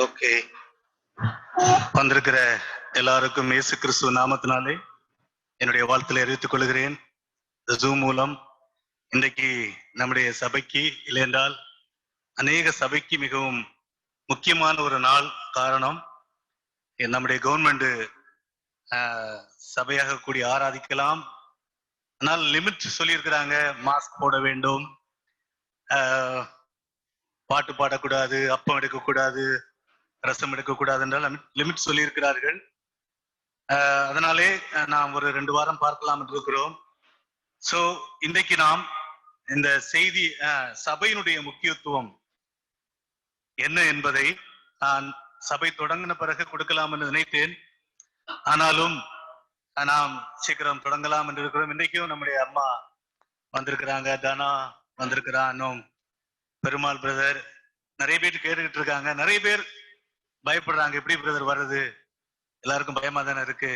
Okay, வந்திருக்கிற எல்லாருக்கும் இயேசு கிறிஸ்துவ நாமத்தினாலே என்னுடைய வாழ்த்துல அறிவித்துக் கொள்கிறேன். ஜூம் மூலம் இன்றைக்கு நம்முடைய சபைக்கு இல்லை என்றால் அநேக சபைக்கு மிகவும் முக்கியமான ஒரு நாள். காரணம், நம்முடைய கவர்மெண்ட் சபையாக கூடி ஆராதிக்கலாம், ஆனால் லிமிட் சொல்லியிருக்கிறாங்க. மாஸ்க் போட வேண்டும், பாட்டு பாடக்கூடாது, அப்பம் எடுக்கக்கூடாது, ரசம் எடுக்கக்கூடாது என்றால் லிமிட் சொல்லியிருக்கிறார்கள். அதனாலே நாம் ஒரு 2 வாரம் பார்க்கலாம் என்று இருக்கிறோம். சோ இன்றைக்கு நாம் இந்த செய்தி சபையினுடைய முக்கியத்துவம் என்ன என்பதை நான் சபை தொடங்கின பிறகு கொடுக்கலாம் என்று நினைத்தேன். ஆனாலும் நாம் சீக்கிரம் தொடங்கலாம் என்று இருக்கிறோம். இன்றைக்கும் நம்முடைய அம்மா வந்திருக்கிறாங்க, தானா வந்திருக்கிறான், இன்னும் பெருமாள் பிரதர், நிறைய பேர் கேட்டுக்கிட்டு இருக்காங்க. நிறைய பேர் பயப்படுறாங்க, எப்படி பிரதர் வர்றது, எல்லாருக்கும் பயமா தானே இருக்கு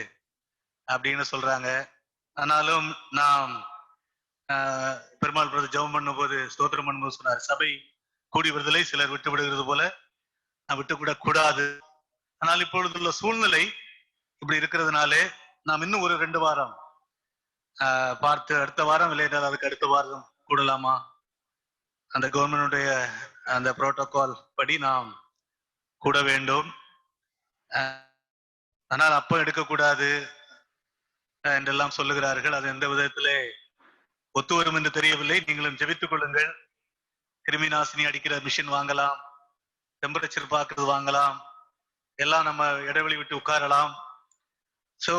அப்படின்னு சொல்றாங்க. ஆனாலும் நாம் பெருமாள் பிரதர் ஜெபம் பண்ணும் போது ஸ்தோத்திரம் பண்ணும்போது சொன்னார், சபை கூடி விடுதலை சிலர் விட்டு விடுகிறது போல நான் விட்டுவிட கூடாது. ஆனால் இப்பொழுதுள்ள சூழ்நிலை இப்படி இருக்கிறதுனாலே நாம் இன்னும் ஒரு 2 வாரம் பார்த்து அடுத்த வாரம் இல்லையா அதுக்கு அடுத்த வாரம் கூடலாமா, அந்த கவர்மெண்டுடைய அந்த புரோட்டோகால் படி நாம் கூட வேண்டும். ஆனால் அப்ப எடுக்கக்கூடாது என்றெல்லாம் சொல்லுகிறார்கள். அது எந்த விதத்திலே ஒத்து வரும் என்று தெரியவில்லை. நீங்களும் ஜெபித்துக் கொள்ளுங்கள். கிருமி நாசினி அடிக்கிற மிஷின் வாங்கலாம், டெம்பரேச்சர் பார்க்கறது வாங்கலாம், எல்லாம் நம்ம இடைவெளி விட்டு உட்காரலாம். சோ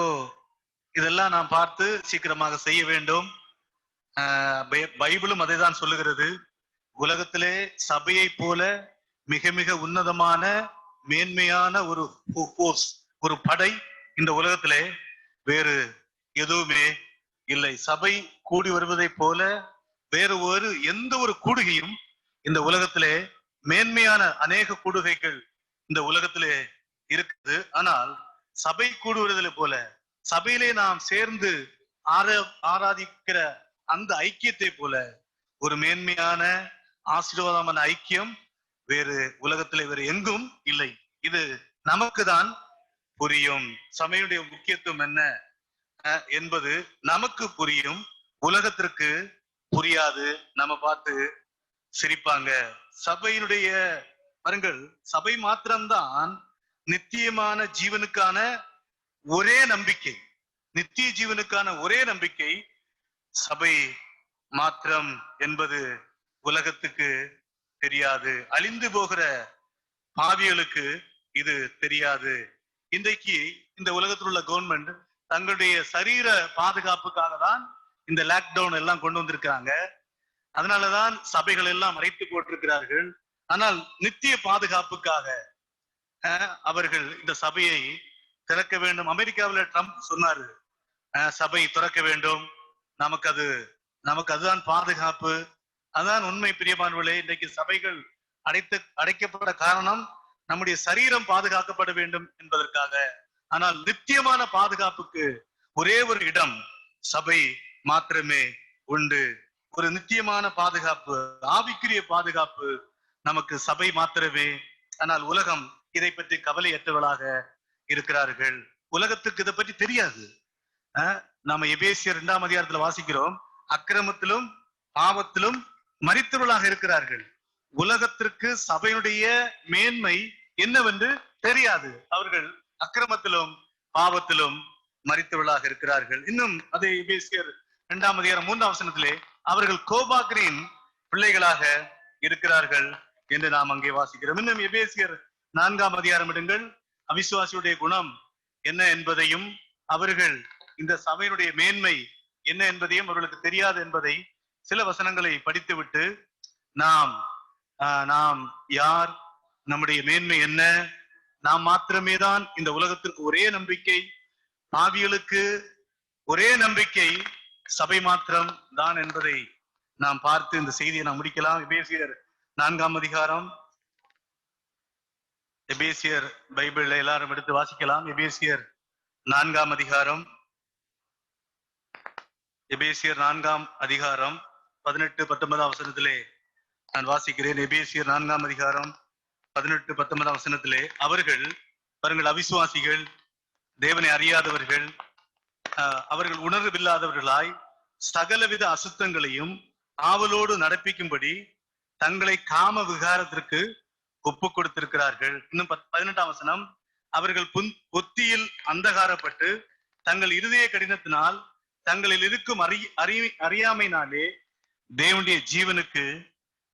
இதெல்லாம் நாம் பார்த்து சீக்கிரமாக செய்ய வேண்டும். பைபிளும் அதை தான் சொல்லுகிறது. உலகத்திலே சபையை போல மிக மிக உன்னதமான மேன்மையான ஒரு படை இந்த உலகத்திலே வேறு எதுவுமே இல்லை. சபை கூடி வருவதை போல வேறு எந்த ஒரு கூடுகையும் இந்த உலகத்திலே, மேன்மையான அநேக கூடுகைகள் இந்த உலகத்திலே இருக்குது. ஆனால் சபை கூடுவதிலே போல சபையிலே நாம் சேர்ந்து ஆராதிக்கிற அந்த ஐக்கியத்தை போல ஒரு மேன்மையான ஆசீர்வாதமான ஐக்கியம் வேறு உலகத்திலே வேறு எங்கும் இல்லை. இது நமக்கு தான் புரியும். சபையுடைய முக்கியத்துவம் என்ன என்பது நமக்கு புரியும், உலகத்திற்கு புரியாது. நம்ம பார்த்து சிரிப்பாங்க. சபையினுடைய பாருங்கள், சபை மாத்திரம்தான் நித்தியமான ஜீவனுக்கான ஒரே நம்பிக்கை, நித்திய ஜீவனுக்கான ஒரே நம்பிக்கை சபை மாத்திரம் என்பது உலகத்துக்கு தெரியாது. அழிந்து போகிற பாவிகளுக்கு இது தெரியாது. இன்றைக்கு இந்த உலகத்தில் உள்ள கவர்மெண்ட் தங்களுடைய சரீர பாதுகாப்புக்காக தான் இந்த லாக்டவுன் எல்லாம் கொண்டு வந்திருக்காங்க. அதனாலதான் சபைகள் எல்லாம் அடைத்து போட்டிருக்கிறார்கள். ஆனால் நித்திய பாதுகாப்புக்காக அவர்கள் இந்த சபையை திறக்க வேண்டும். அமெரிக்காவில் ட்ரம்ப் சொன்னாரு, சபை திறக்க வேண்டும், நமக்கு அதுதான் பாதுகாப்பு. அதுதான் உண்மை. பிரியமானவர்களே, இன்றைக்கு சபைகள் அடைக்கப்பட காரணம் நம்முடைய சரீரம் பாதுகாக்கப்பட வேண்டும் என்பதற்காக. ஆனால் நித்தியமான பாதுகாப்புக்கு ஒரே ஒரு இடம் சபை மாத்திரமே உண்டு. ஒரு நித்தியமான பாதுகாப்பு, ஆவிக்குரிய பாதுகாப்பு நமக்கு சபை மாத்திரமே. ஆனால் உலகம் இதை பற்றி கவலையற்றவர்களாக இருக்கிறார்கள். உலகத்துக்கு இதை பற்றி தெரியாது. நாம எபேசியர் 2ஆம் அதிகாரத்துல வாசிக்கிறோம், அக்கிரமத்திலும் பாவத்திலும் மரித்தவர்களாக இருக்கிறார்கள். உலகத்திற்கு சபையுடைய மேன்மை என்னவென்று தெரியாது. அவர்கள் அக்கிரமத்திலும் பாவத்திலும் மரித்தவர்களாக இருக்கிறார்கள். இன்னும் அதே எபேசியர் 2ஆம் அதிகாரம் 3ஆம் வசனத்திலே அவர்கள் கோபாக்கிரின் பிள்ளைகளாக இருக்கிறார்கள் என்று நாம் அங்கே வாசிக்கிறோம். இன்னும் எபேசியர் 4ஆம் அதிகாரம் எடுங்கள். அவிசுவாசியுடைய குணம் என்ன என்பதையும் அவர்கள் இந்த சபையினுடைய மேன்மை என்ன என்பதையும் அவர்களுக்கு தெரியாது என்பதை சில வசனங்களை படித்துவிட்டு நாம் யார், நம்முடைய மேன்மை என்ன, நாம் மாத்திரமே தான் இந்த உலகத்திற்கு ஒரே நம்பிக்கை, பாவிகளுக்கு ஒரே நம்பிக்கை சபை மாத்திரம் தான் என்பதை நாம் பார்த்து இந்த செய்தியை நாம் முடிக்கலாம். எபேசியர் 4ஆம் அதிகாரம், எபேசியர் பைபிள்ல எல்லாரும் எடுத்து வாசிக்கலாம். எபேசியர் 4ஆம் அதிகாரம், எபேசியர் 4ஆம் அதிகாரம் 18-19 வசனத்திலே நான் வாசிக்கிறேன். எபேசியர் 4ஆம் அதிகாரம் 18, 19 வசனத்திலே அவர்கள் பாருங்கள், அவிசுவாசிகள், தேவனை அறியாதவர்கள், அவர்கள் உணர்வில்லாதவர்களாய் சகலவித அசுத்தங்களையும் ஆவலோடு நடப்பிக்கும்படி தங்களை காம விகாரத்திற்கு ஒப்பு கொடுத்திருக்கிறார்கள். இன்னும் 18ஆம் வசனம், அவர்கள் புத்தியில் அந்தகாரப்பட்டு தங்கள் இருதய கடினத்தினால் தங்களில் இருக்கும் அறியாமையினாலே தேவனுடைய ஜீவனுக்கு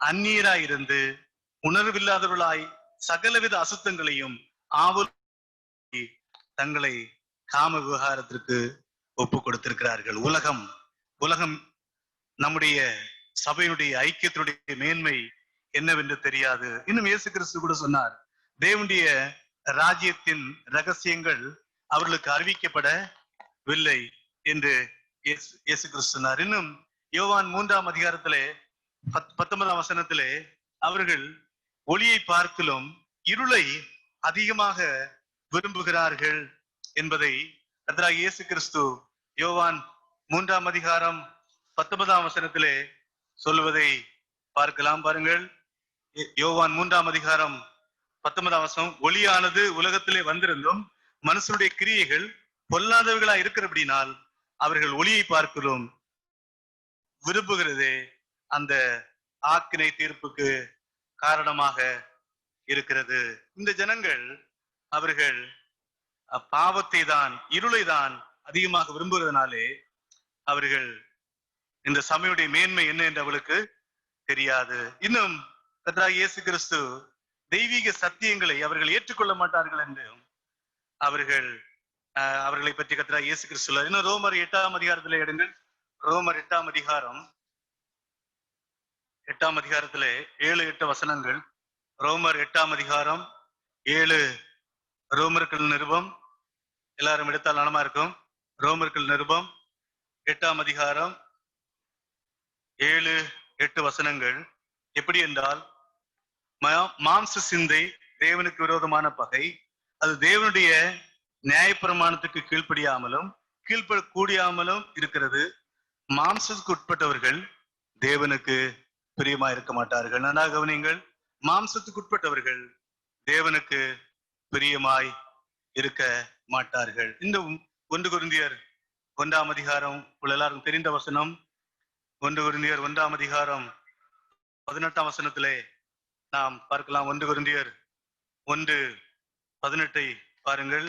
அந்நியராய் இருந்து உணர்வில்லாதவர்களாய் சகலவித அசுத்தங்களையும் ஆவல் தங்களை காம விவகாரத்திற்கு ஒப்பு கொடுத்திருக்கிறார்கள். உலகம் நம்முடைய சபையினுடைய ஐக்கியத்தினுடைய மேன்மை என்னவென்று தெரியாது. இன்னும் இயேசு கிறிஸ்து கூட சொன்னார், தேவனுடைய ராஜ்யத்தின் ரகசியங்கள் அவர்களுக்கு அறிவிக்கப்படவில்லை என்று இயேசு கிறிஸ்து சொன்னார். இன்னும் யோவான் 3ஆம் அதிகாரத்திலே 19ஆம் வசனத்திலே அவர்கள் ஒளியை பார்க்கிலும் இருளை அதிகமாக விரும்புகிறார்கள் என்பதை கர்த்தராகிய இயேசு கிறிஸ்து யோவான் 3ஆம் அதிகாரம் 19ஆம் வசனத்திலே சொல்லுவதை பார்க்கலாம். பாருங்கள், யோவான் 3ஆம் அதிகாரம் 19ஆம் வசனம், ஒளியானது உலகத்திலே வந்திருந்தும் மனுஷனுடைய கிரியைகள் பொல்லாதவர்களா இருக்கிறபடினால் அவர்கள் ஒளியை பார்க்கிறோம் விரும்புகிறதே அந்த ஆக்கினை தீர்ப்புக்கு காரணமாக இருக்கிறது. இந்த ஜனங்கள் அவர்கள் பாவத்தை தான், இருளை தான் அதிகமாக விரும்புகிறதுனாலே அவர்கள் இந்த சபையுடைய மேன்மை என்ன என்று அவளுக்கு தெரியாது. இன்னும் கர்த்தராகிய இயேசு கிறிஸ்து தெய்வீக சத்தியங்களை அவர்கள் ஏற்றுக்கொள்ள மாட்டார்கள் என்று அவர்களை பற்றி கர்த்தராகிய இயேசு கிறிஸ்து சொல்றார். இன்னும் ரோமர் 8ஆம் அதிகாரத்திலே எடுங்கள். ரோமர் 8ஆம் அதிகாரம் 8ஆம் அதிகாரத்திலே 7-8 வசனங்கள். ரோமர் 8ஆம் அதிகாரம் 7, ரோமர்கள் நிருபம், எல்லாரும் எடுத்தால் நலமா இருக்கும். ரோமர்கள் நிருபம் 8ஆம் அதிகாரம் 7-8 வசனங்கள். எப்படி என்றால், மாம்ச சிந்தை தேவனுக்கு விரோதமான பகை, அது தேவனுடைய நியாயப்பிரமாணத்துக்கு கீழ்ப்படியாமலும் கீழ்ப்படக்கூடியாமலும் இருக்கிறது. மாம்சத்துக்கு உட்பட்டவர்கள் தேவனுக்கு பிரியமா இருக்க மாட்டார்கள். நன்றாக கவனியுங்கள், மாம்சத்துக்கு உட்பட்டவர்கள் தேவனுக்கு பிரியமாய் இருக்க மாட்டார்கள். இந்த 1 கொரிந்தியர் 1ஆம் அதிகாரம் எல்லாரும் தெரிந்த வசனம். 1 கொரிந்தியர் 1ஆம் அதிகாரம் 18ஆம் வசனத்திலே நாம் பார்க்கலாம். 1 கொரிந்தியர் 1:18 பாருங்கள்.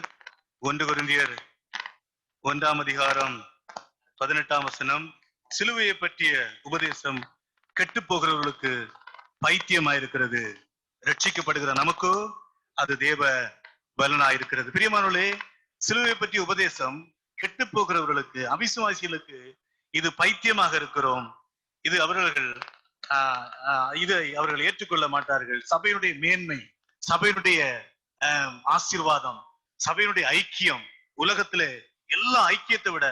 1 கொரிந்தியர் 1ஆம் அதிகாரம் 18ஆம் வசனம், சிலுவையை பற்றிய உபதேசம் கெட்டு போகிறவர்களுக்கு பைத்தியமாயிருக்கிறது, ரட்சிக்கப்படுகிற நமக்கோ அது தேவ பலனாயிருக்கிறது. பிரியமானவர்களே, சிலுவையை பற்றிய உபதேசம் கெட்டு போகிறவர்களுக்கு, அவிசுவாசிகளுக்கு இது பைத்தியமாக இருக்கிறோம். இதை அவர்கள் ஏற்றுக்கொள்ள மாட்டார்கள். சபையினுடைய மேன்மை, சபையினுடைய ஆசீர்வாதம், சபையினுடைய ஐக்கியம் உலகத்திலே எல்லா ஐக்கியத்தை விட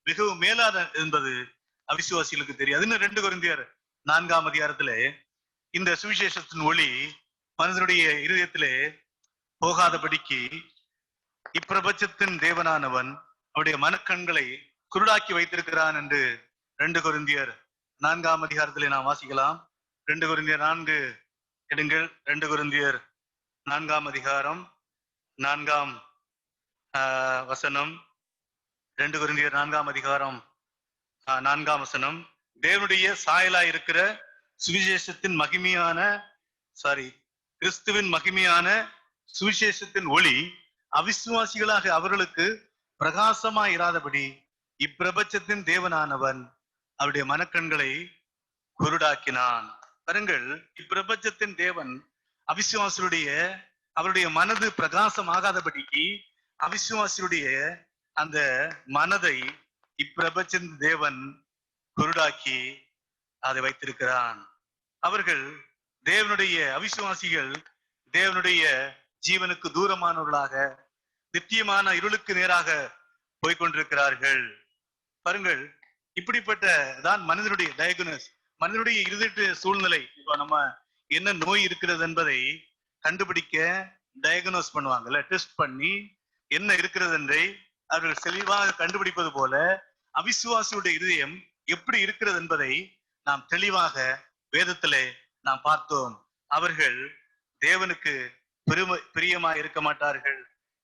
மிகவும் மேலான என்பது அவிசுவாசிகளுக்கு தெரியாது. இன்னும் 2 கொரிந்தியர் 4ஆம் அதிகாரத்திலே இந்த சுவிசேஷத்தின் ஒளி மனிதனுடைய இருதயத்திலே போகாதபடிக்கு இப்பிரபஞ்சத்தின் தேவனானவன் அவருடைய மனக்கண்களை குருடாக்கி வைத்திருக்கிறான் என்று 2 கொரிந்தியர் 4ஆம் அதிகாரத்திலே நாம் வாசிக்கலாம். 2 கொரிந்தியர் 4 எடுங்கள். 2 கொரிந்தியர் 4ஆம் அதிகாரம் 4ஆம் வசனம். 2 கொரிந்தியர் 4ஆம் அதிகாரம் 4ஆம் வசனம், தேவனுடைய சாயலாய் இருக்கிற சுவிசேஷத்தின் கிறிஸ்துவின் மகிமையான சுவிசேஷத்தின் ஒளி அவிசுவாசிகளாக அவர்களுக்கு பிரகாசமாய் இராதபடி இப்பிரபஞ்சத்தின் தேவனானவன் அவருடைய மனக்கண்களை குருடாக்கினான். பாருங்கள், இப்பிரபஞ்சத்தின் தேவன் அவருடைய மனது பிரகாசம் ஆகாதபடிக்கு அவிசுவாசியுடைய அந்த மனதை இப்பிரபஞ்சத்தின் தேவன் குருடாக்கி அதை வைத்திருக்கிறான். அவர்கள் அவிசுவாசிகள் தேவனுடைய ஜீவனுக்கு தூரமானவர்களாக நித்தியமான இருளுக்கு நேராக போய்கொண்டிருக்கிறார்கள். பாருங்கள், இப்படிப்பட்ட தான் மனிதனுடைய டயக்னோஸ், மனிதனுடைய இருதய சூழ்நிலை. இப்போ நம்ம என்ன நோய் இருக்கிறது என்பதை கண்டுபிடிக்க டயக்னோஸ் பண்ணுவாங்கல்ல, டெஸ்ட் பண்ணி என்ன இருக்கிறது என்றை அவர்கள் தெளிவாக கண்டுபிடிப்பது போல அவிசுவாசியுடைய இருதயம் எப்படி இருக்கிறது என்பதை நாம் தெளிவாக வேதத்திலே நாம் பார்த்தோம். அவர்கள் தேவனுக்கு பிரியமாய் இருக்க மாட்டார்கள்.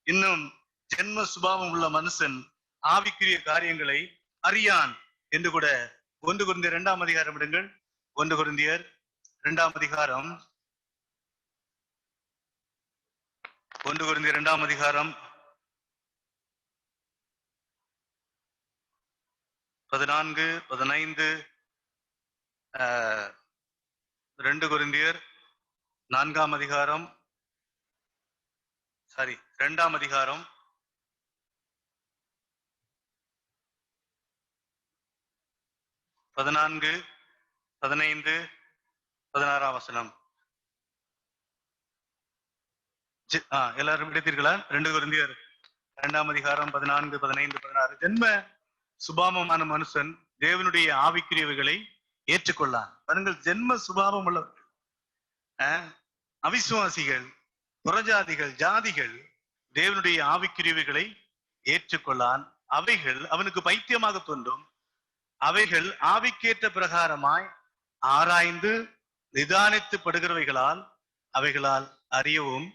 இன்னும் ஜென்ம சுபாவம் உள்ள மனுஷன் ஆவிக்குரிய காரியங்களை அறியான் என்று கூட 1 கொரிந்தியர் 2ஆம் அதிகாரம் விடுங்கள். 1 கொரிந்தியர் 2ஆம் அதிகாரம் 1 கொரிந்தியர் 2ஆம் அதிகாரம் 14, 15, 2 கொரிந்தியர் 4ஆம் அதிகாரம் 2ஆம் அதிகாரம் 14, 15, 16ஆம் வசனம். எல்லாரும் எடுத்தீர்களா? 2 கொரிந்தியர் 2ஆம் அதிகாரம் 14, 15, 16. ஜென்ம சுபாவமான மனுஷன் தேவனுடைய ஆவிக்குரியவைகளை ஏற்றுக்கொள்ளான். பாருங்கள், ஜென்ம சுபாவம் உள்ளவர்கள், அவிசுவாசிகள், புறஜாதிகள், ஜாதிகள் தேவனுடைய ஆவிக்குரியவைகளை ஏற்றுக்கொள்ளான். அவைகள் அவனுக்கு பைத்தியமாக தோன்றும். அவைகள் ஆவிக்கேற்ற பிரகாரமாய் ஆராய்ந்து நிதானித்து படுகிறவைகளால் அவைகளால் அறியவும்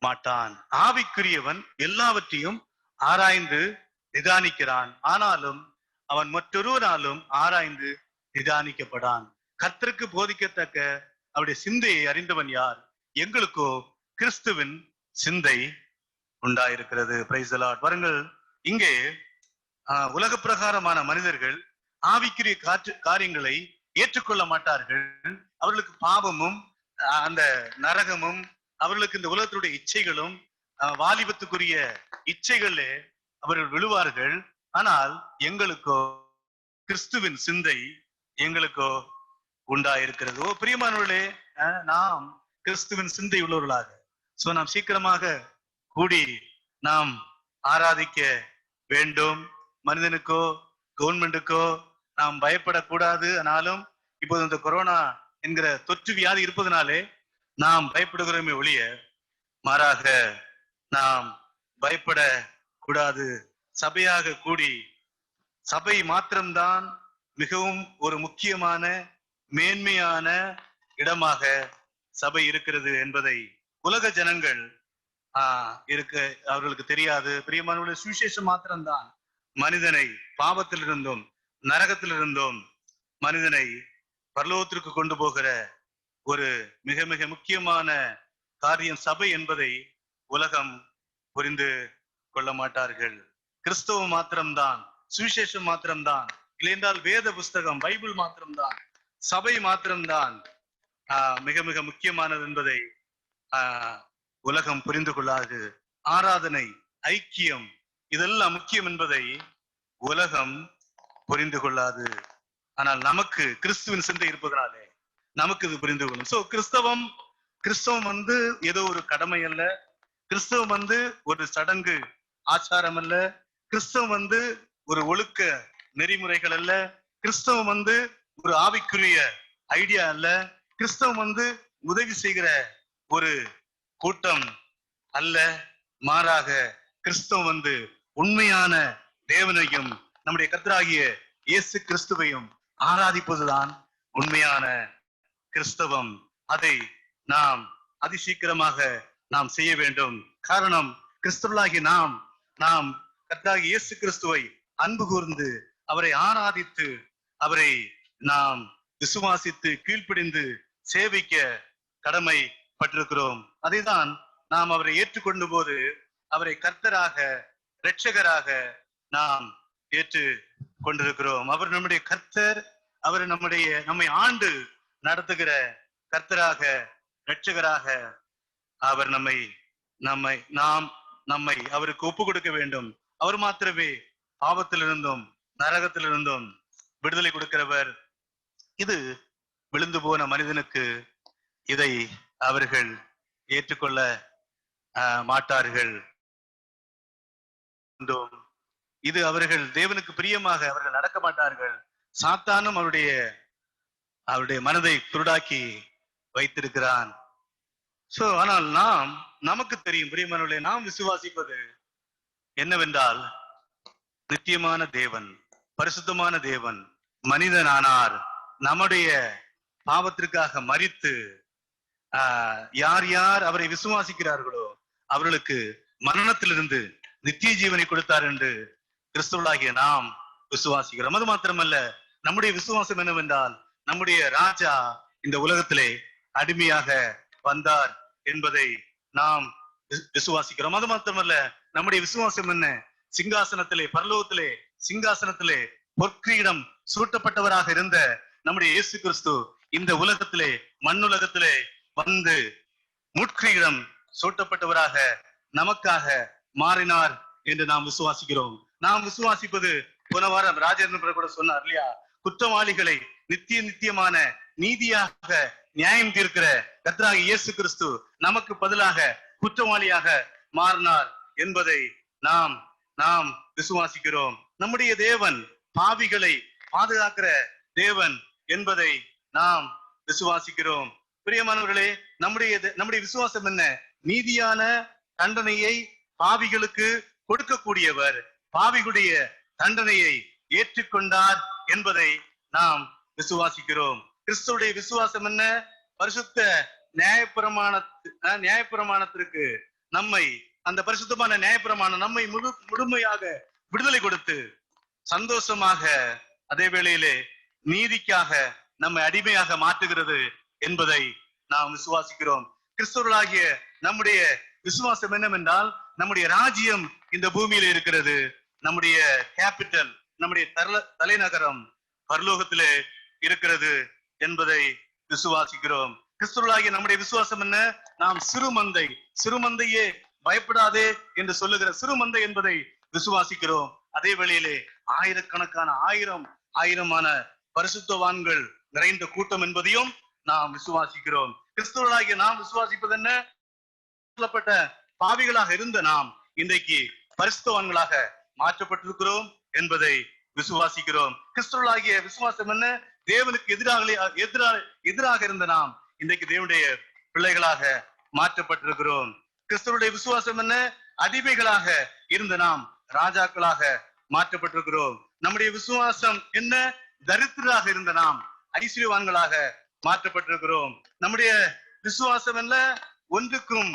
மாட்டான். ஆவிக்குரியவன் எல்லாவற்றையும் ஆராய்ந்து நிதானிக்கிறான், ஆனாலும் அவன் மற்றொருவராலும் ஆராய்ந்து நிதானிக்கப்படான். கர்த்தருக்கு போதிக்கத்தக்க அவருடைய சிந்தையை அறிந்தவன் யார்? எங்களுக்கோ கிறிஸ்துவின் சிந்தை உண்டாயிருக்கிறது. Praise the Lord. பாருங்கள், இங்கே உலக பிரகாரமான மனிதர்கள் ஆவிக்குரிய காரியங்களை ஏற்றுக்கொள்ள மாட்டார்கள். அவர்களுக்கு பாவமும் அந்த நரகமும் அவர்களுக்கு இந்த உலகத்தினுடைய இச்சைகளும் வாலிபத்துக்குரிய இச்சைகளே அவர்கள் விழுவார்கள். ஆனால் எங்களுக்கோ கிறிஸ்துவின் சிந்தை எங்களுக்கோ உண்டாயிருக்கிறது. ஓ பிரியமானவர்களே, நாம் கிறிஸ்துவின் சிந்தை உள்ளவர்களாக நாம் சீக்கிரமாக கூடி நாம் ஆராதிக்க வேண்டும். மனிதனுக்கோ கவர்மெண்ட்டுக்கோ நாம் பயப்படக்கூடாது. ஆனாலும் இப்போது இந்த கொரோனா என்கிற தொற்று வியாதி இருப்பதனாலே நாம் பயப்படுகிறோமே ஒழிய மாறாக நாம் பயப்பட கூடாது. சபையாக கூடி, சபை மாத்திரம்தான் மிகவும் ஒரு முக்கியமான மேன்மையான இடமாக சபை இருக்கிறது என்பதை உலக ஜனங்கள் அவர்களுக்கு தெரியாது. பிரியமானவர்களே, சுவிசேஷம் மாத்திரம்தான் மனிதனை பாவத்திலிருந்தும் நரகத்திலிருந்தும் மனிதனை பரலோகத்திற்கு கொண்டு போகிற ஒரு மிக மிக முக்கியமான காரியம் சபை என்பதை உலகம் புரிந்து கொள்ள மாட்டார்கள். கிறிஸ்தவம் மாத்திரம்தான், சுவிசேஷம் மாத்திரம்தான், இல்லையென்றால் வேத புஸ்தகம் பைபிள் மாத்திரம்தான், சபை மாத்திரம்தான் மிக மிக முக்கியமானது என்பதை உலகம் புரிந்து கொள்ளாது. ஆராதனை, ஐக்கியம், இதெல்லாம் முக்கியம் என்பதை உலகம் புரிந்து கொள்ளாது. ஆனால் நமக்கு கிறிஸ்துவின் சிந்தை இருப்பதனாலே நமக்கு இது புரிந்து கொள்ளும். சோ கிறிஸ்தவம் ஏதோ ஒரு கடமை அல்ல. கிறிஸ்தவம் ஒரு சடங்கு ஆச்சாரம் அல்ல. கிறிஸ்தவம் ஒரு ஒழுக்க நெறிமுறைகள் அல்ல. கிறிஸ்தவம் ஒரு ஆவிக்குரிய ஐடியா அல்ல. கிறிஸ்தவம் உதவி செய்கிற ஒரு கூட்டம் அல்ல. மாறாக கிறிஸ்தவம் உண்மையான தேவனையும் நம்முடைய கர்த்தராகிய இயேசு கிறிஸ்துவையும் ஆராதிப்பதுதான் உண்மையான கிறிஸ்தவம். அதை நாம் அதிசீக்கிரமாக நாம் செய்ய வேண்டும். காரணம், கிறிஸ்தவர்களாகி நாம் கர்த்தராகிய இயேசு கிறிஸ்துவை அன்பு கூர்ந்து அவரை ஆராதித்து அவரை நாம் விசுவாசித்து கீழ்ப்படிந்து சேவிக்க கடமைப்பட்டிருக்கிறோம். அதைதான் நாம் அவரை ஏற்றுக்கொண்ட போது அவரை கர்த்தராக இரட்சகராக நாம் ஏற்று கொண்டிருக்கிறோம். அவர் நம்முடைய கர்த்தர். அவர் நம்மை ஆண்டு நடத்துகிற கர்த்தராக இரட்சகராக அவர் நம்மை அவருக்கு ஒப்பு கொடுக்க வேண்டும். அவர் மாத்திரமே பாவத்திலிருந்தும் நரகத்திலிருந்தும் விடுதலை கொடுக்கிறவர். இது விழுந்து போன மனிதனுக்கு இதை அவர்கள் ஏற்றுக்கொள்ள மாட்டார்கள். இது அவர்கள் தேவனுக்கு பிரியமாக அவர்கள் நடக்க மாட்டார்கள். சாத்தானும் அவருடைய மனதை குருடாக்கி வைத்திருக்கிறான். ஆனால் நமக்கு தெரியும் பிரியமானவர்களே, நாம் விசுவாசிப்பது என்னவென்றால், நித்தியமான தேவன், பரிசுத்தமான தேவன் மனிதனானார், நம்முடைய பாவத்திற்காக மரித்து யார் யார் அவரை விசுவாசிக்கிறார்களோ அவர்களுக்கு மரணத்திலிருந்து நித்திய ஜீவனை கொடுத்தார் என்று கிறிஸ்துவர்களாகிய நாம் விசுவாசிக்கிறோம். அது மாத்திரமல்ல, நம்முடைய விசுவாசம் என்னவென்றால் நம்முடைய ராஜா இந்த உலகத்திலே அடிமையாக வந்தார் என்பதை நாம் விசுவாசிக்கிறோம். அது மாத்திரமல்ல, நம்முடைய விசுவாசம் என்ன? சிங்காசனத்திலே, பரலோகத்திலே சிங்காசனத்திலே பொற்கிரீடம் சூட்டப்பட்டவராக இருந்த நம்முடைய இயேசு கிறிஸ்து இந்த உலகத்திலே, மண்ணுலகத்திலே வந்து முட்கிரீடம் சூட்டப்பட்டவராக நமக்காக மாறினார் என்று நாம் விசுவாசிக்கிறோம். நாம் விசுவாசிப்பது, போன வாரம் ராஜேந்திரன் கூட சொன்னார் இல்லையா, குற்றவாளிகளை நித்தியமான நீதியாக நியாயம் தீர்க்கிற கர்த்தராகிய இயேசு கிறிஸ்து நமக்கு பதிலாக குற்றவாளியாக மாறினார் என்பதை நாம் விசுவாசிக்கிறோம். நம்முடைய தேவன் பாவிகளை பாதுகாக்கிற தேவன் என்பதை நாம் விசுவாசிக்கிறோம். பிரியமானவர்களே, நம்முடைய விசுவாசம் என்ன? நீதியான தண்டனையை பாவிகளுக்கு கொடுக்கக்கூடியவர் பாவிகளுடைய தண்டனையை ஏற்றுக்கொண்டார் என்பதை நாம் விசுவாசிக்கிறோம். கிறிஸ்துவுடைய விசுவாசம் என்ன? பரிசுத்த நியாயப்பிரமாணத்திற்கு நம்மை, அந்த பரிசுத்தமான நியாயப்பிரமாணம் நம்மை முழுமையாக விடுதலை கொடுத்து சந்தோஷமாக, அதே வேளையிலே நீதிக்காக நம்மை அடிமையாக மாற்றுகிறது என்பதை நாம் விசுவாசிக்கிறோம். கிறிஸ்தவர்களாகிய நம்முடைய விசுவாசம் என்னவென்றால், நம்முடைய ராஜ்யம் இந்த பூமியில இருக்கிறது. நம்முடைய கேபிட்டல், நம்முடைய தலைநகரம் பரலோகத்திலே இருக்கிறது என்பதை விசுவாசிக்கிறோம். கிறிஸ்தவர்களாகிய நம்முடைய விசுவாசம் என்ன? நாம் சிறுமந்தையே பயப்படாதே என்று சொல்லுகிற சிறுமந்தை என்பதை விசுவாசிக்கிறோம். அதே வேளையிலே ஆயிரக்கணக்கான ஆயிரமான பரிசுத்தவான்கள் நிறைந்த கூட்டம் என்பதையும் நாம் விசுவாசிக்கிறோம். கிறிஸ்தவர்களாகிய நாம் விசுவாசிப்பது என்ன? சொல்லப்பட்ட பாவிகளாக இருந்த நாம் இன்றைக்கு பரிசுத்தவான்களாக மாற்றப்பட்டிருக்கிறோம் என்பதை விசுவாசிக்கிறோம். கிறிஸ்தவர்களாகிய விசுவாசம் என்ன? தேவனுக்கு எதிராக இருந்த நாம் இன்றைக்கு தேவனுடைய பிள்ளைகளாக மாற்றப்பட்டிருக்கிறோம். கிறிஸ்தவருடைய விசுவாசம் என்ன? அடிமைகளாக இருந்த நாம் ராஜாக்களாக மாற்றப்பட்டிருக்கிறோம். நம்முடைய விசுவாசம் என்ன? தரித்திரராக இருந்த நாம் ஐஸ்வர்யவான்களாக மாற்றப்பட்டிருக்கிறோம். நம்முடைய விசுவாசம் என்ன? ஒன்றுக்கும்